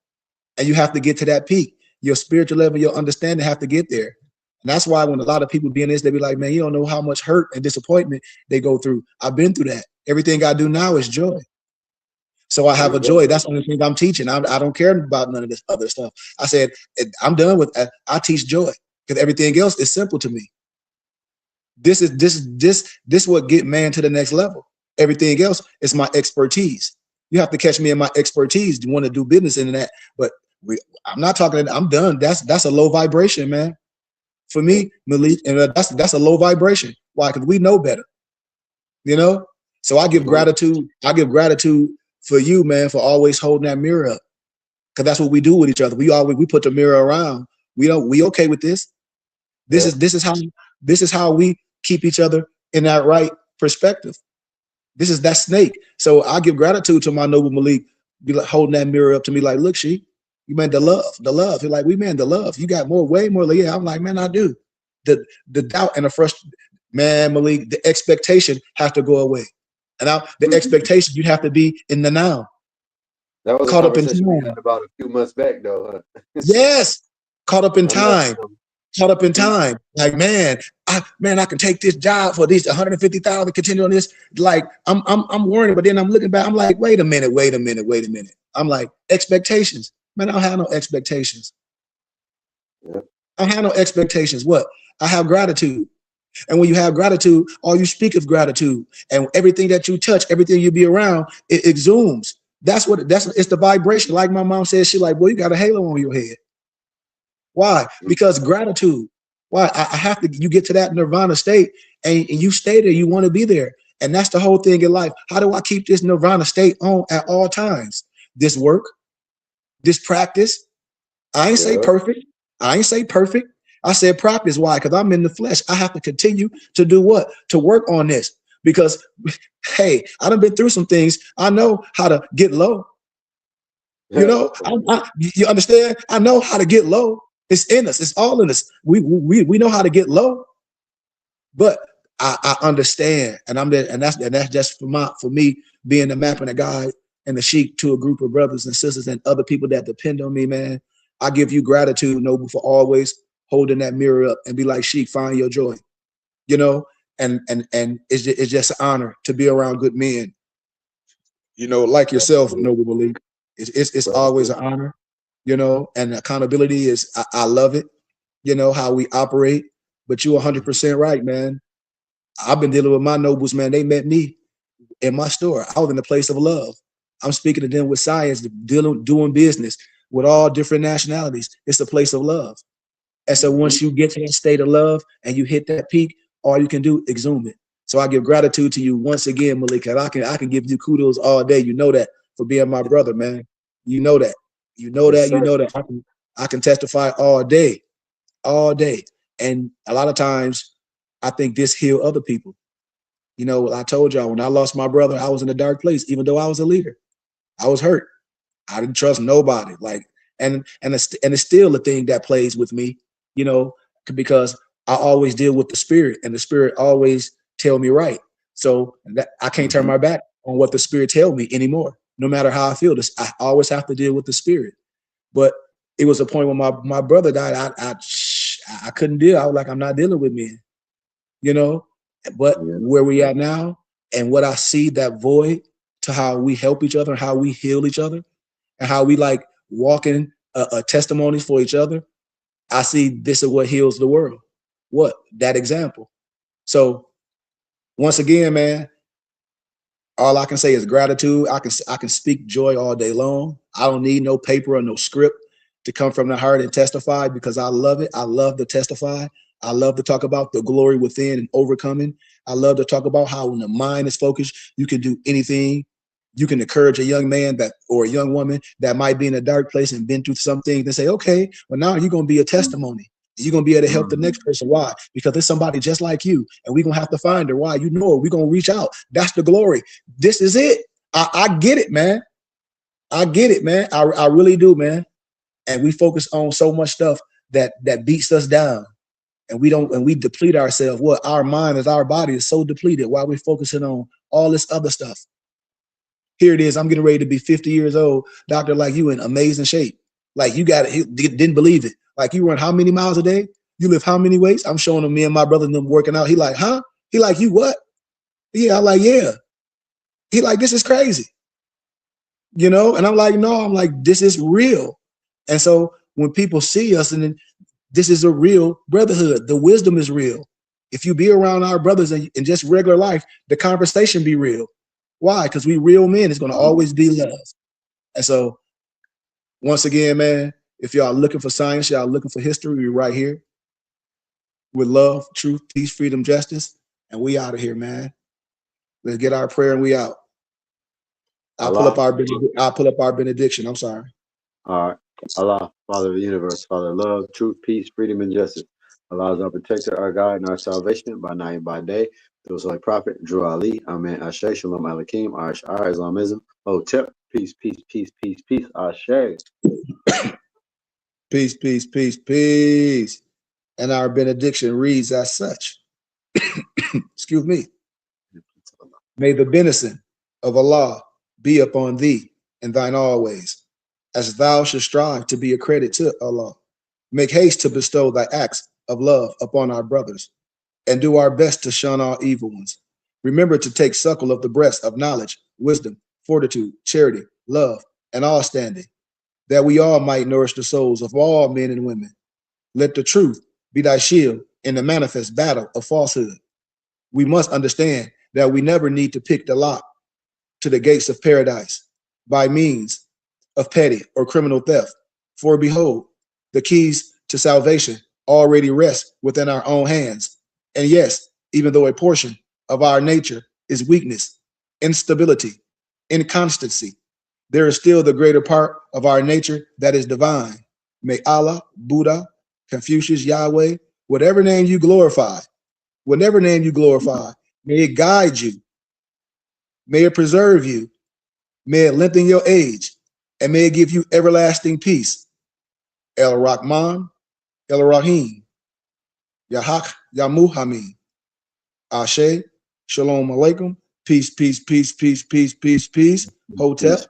and you have to get to that peak. Your spiritual level, your understanding have to get there. And that's why when a lot of people be in this, they be like, man, you don't know how much hurt and disappointment they go through. I've been through that. Everything I do now is joy. So I have a joy. That's the only thing I'm teaching. I don't care about none of this other stuff. I said, I'm done with that. I teach joy because everything else is simple to me. This is what get man to the next level. Everything else is my expertise. You have to catch me in my expertise. You want to do business in that, but I'm not talking. I'm done. That's a low vibration, man. For me, Malik, and that's a low vibration. Why? Because we know better. So I give gratitude. I give gratitude for you, man, for always holding that mirror up. Because that's what we do with each other. We put the mirror around. We okay with this. This is how we keep each other in that right perspective. This is that snake. So I give gratitude to my noble Malik, be like holding that mirror up to me, like, look, you meant the love. You're like, we meant the love. You got way more. Yeah, I'm like, man, I do. The doubt and the frustration, man, Malik, the expectation have to go away. And the expectation, you have to be in the now. That was caught up in time. We had about a few months back, though. Huh? Yes, caught up in time. Caught up in time. Like, man, I can take this job for these 150,000. Continue on this. Like, I'm worried, but then I'm looking back. I'm like, wait a minute. I'm like, expectations. Man, I don't have no expectations. Yeah. I don't have no expectations. What? I have gratitude. And when you have gratitude, all you speak of gratitude, and everything that you touch, everything you be around, it exudes. It's the vibration. Like my mom said, she like, boy, you got a halo on your head. Why? Because gratitude. Why? I have to, you get to that nirvana state and you stay there, you want to be there. And that's the whole thing in life. How do I keep this nirvana state on at all times? This work, this practice. I ain't say perfect. I ain't say perfect. I said practice. Why? Because I'm in the flesh. I have to continue to do what? To work on this. Because, hey, I done been through some things. I know how to get low. You know, you understand? I know how to get low. It's in us. It's all in us. We know how to get low. But I understand, and that's just for me being the map and the guide and the sheep to a group of brothers and sisters and other people that depend on me, man. I give you gratitude, Noble, for always holding that mirror up and be like, sheep, find your joy. You know, and it's just an honor to be around good men. You know, like yourself, Noble Malik. It's always an honor. You know, and accountability is I love it. You know how we operate, but you're 100% right, man. I've been dealing with my nobles, man. They met me in my store. I was in a place of love. I'm speaking to them with science, doing business with all different nationalities. It's a place of love. And so once you get to that state of love and you hit that peak, all you can do is exhume it. So I give gratitude to you once again, Malik. I can give you kudos all day. You know that, for being my brother, man. You know that. You know that. You know that. I can testify all day, all day. And a lot of times, I think this heal other people. You know, I told y'all when I lost my brother, I was in a dark place, even though I was a leader. I was hurt. I didn't trust nobody. Like, and it's still a thing that plays with me, you know, because I always deal with the spirit, and the spirit always tell me right. So that I can't turn my back on what the spirit tell me anymore. No matter how I feel, this I always have to deal with the spirit. But it was a point when my brother died. I couldn't deal. I was like, I'm not dealing with men. You know, but where we at now and what I see, that void to how we help each other, how we heal each other, and how we like walking a testimonies for each other. I see this is what heals the world. What? That example. So once again, man, all I can say is gratitude. I can speak joy all day long. I don't need no paper or no script to come from the heart and testify, because I love it. I love to testify. I love to talk about the glory within and overcoming. I love to talk about how when the mind is focused, you can do anything. You can encourage a young man or a young woman that might be in a dark place and been through some things and say, okay, well, now you're going to be a testimony. You're going to be able to help the next person. Why? Because there's somebody just like you, and we're going to have to find her. Why? You know her. We're going to reach out. That's the glory. This is it. I get it, man. I get it, man. I really do, man. And we focus on so much stuff that beats us down. And we deplete ourselves. What? Our mind is, our body is so depleted while we're focusing on all this other stuff. Here it is. I'm getting ready to be 50 years old. Doctor, like you in amazing shape. Like you got it. He didn't believe it. Like you run how many miles a day? You lift how many weights? I'm showing him me and my brother and them working out. He like, huh? He like, you what? Yeah, I'm like, yeah. He like, this is crazy. You know? And I'm like, no, I'm like, this is real. And so when people see us, and then this is a real brotherhood. The wisdom is real. If you be around our brothers in just regular life, the conversation be real. Why? Because we real men. It's going to always be love. And so once again, man, if y'all looking for science, y'all looking for history, we're right here with love, truth, peace, freedom, justice. And we out of here, man. Let's get our prayer and we out. I'll pull up our benediction. I'm sorry. All right. Allah, Father of the universe, Father of love, truth, peace, freedom, and justice. Allah is our protector, our guide, and our salvation by night and by day. There was Holy Prophet, Drew Ali, Amen, Ashe, Shalom Aleichem, Ash'ar, Islamism, Hotep, peace, peace, peace, peace, peace, Ashe. Peace, peace, peace, peace. And our benediction reads as such. Excuse me. May the benison of Allah be upon thee and thine always, as thou should strive to be a credit to Allah. Make haste to bestow thy acts of love upon our brothers, and do our best to shun all evil ones. Remember to take suckle of the breast of knowledge, wisdom, fortitude, charity, love, and all standing, that we all might nourish the souls of all men and women. Let the truth be thy shield in the manifest battle of falsehood. We must understand that we never need to pick the lock to the gates of paradise by means of petty or criminal theft. For behold, the keys to salvation already rest within our own hands. And yes, even though a portion of our nature is weakness, instability, inconstancy, there is still the greater part of our nature that is divine. May Allah, Buddha, Confucius, Yahweh, whatever name you glorify, may it guide you, may it preserve you, may it lengthen your age, and may it give you everlasting peace. El Rahman, El Rahim, Yahak, Yamuhamid, Ashe, Shalom Alaikum, peace, peace, peace, peace, peace, peace, peace, Hotep.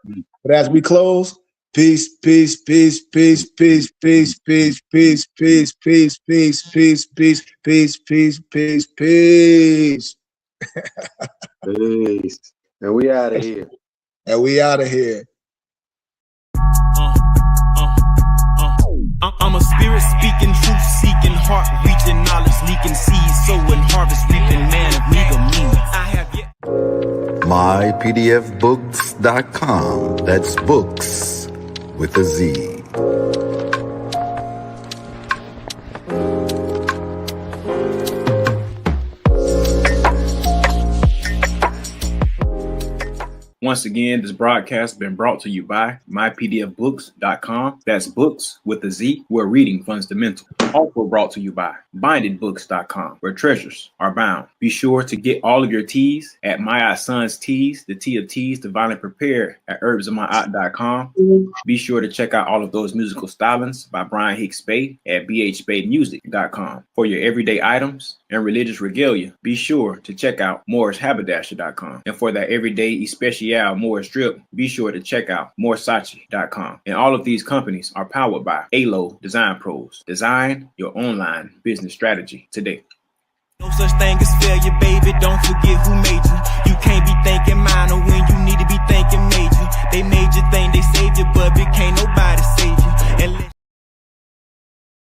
But as we close, peace, peace, peace, peace, peace, peace, peace, peace, peace, peace, peace, peace, peace, peace, peace, peace, peace. Peace. And we out of here. And we out of here. I'm a spirit speaking, truth seeking, heart reaching, knowledge leaking, seeds sowing, harvest reaping, man of meager means. I have yet. mypdfbooks.com. That's books with a Z. Once again, this broadcast has been brought to you by mypdfbooks.com. That's books with a Z, where reading fundamental. Also brought to you by bindedbooks.com, where treasures are bound. Be sure to get all of your teas at My Son's Teas, the tea of teas, divinely prepared at herbsofmyaunt.com. Be sure to check out all of those musical stylings by Brian Hicks Spade at bhspademusic.com. For your everyday items and religious regalia, be sure to check out morrishaberdasher.com. And for that everyday especial Morris drip, be sure to check out morsachi.com. And all of these companies are powered by ALO Design Pros. Design your online business strategy today. No such thing as failure, baby. Don't forget who made you. You can't be thinking minor when you need to be thinking major. They made you think they saved you, but it can't nobody.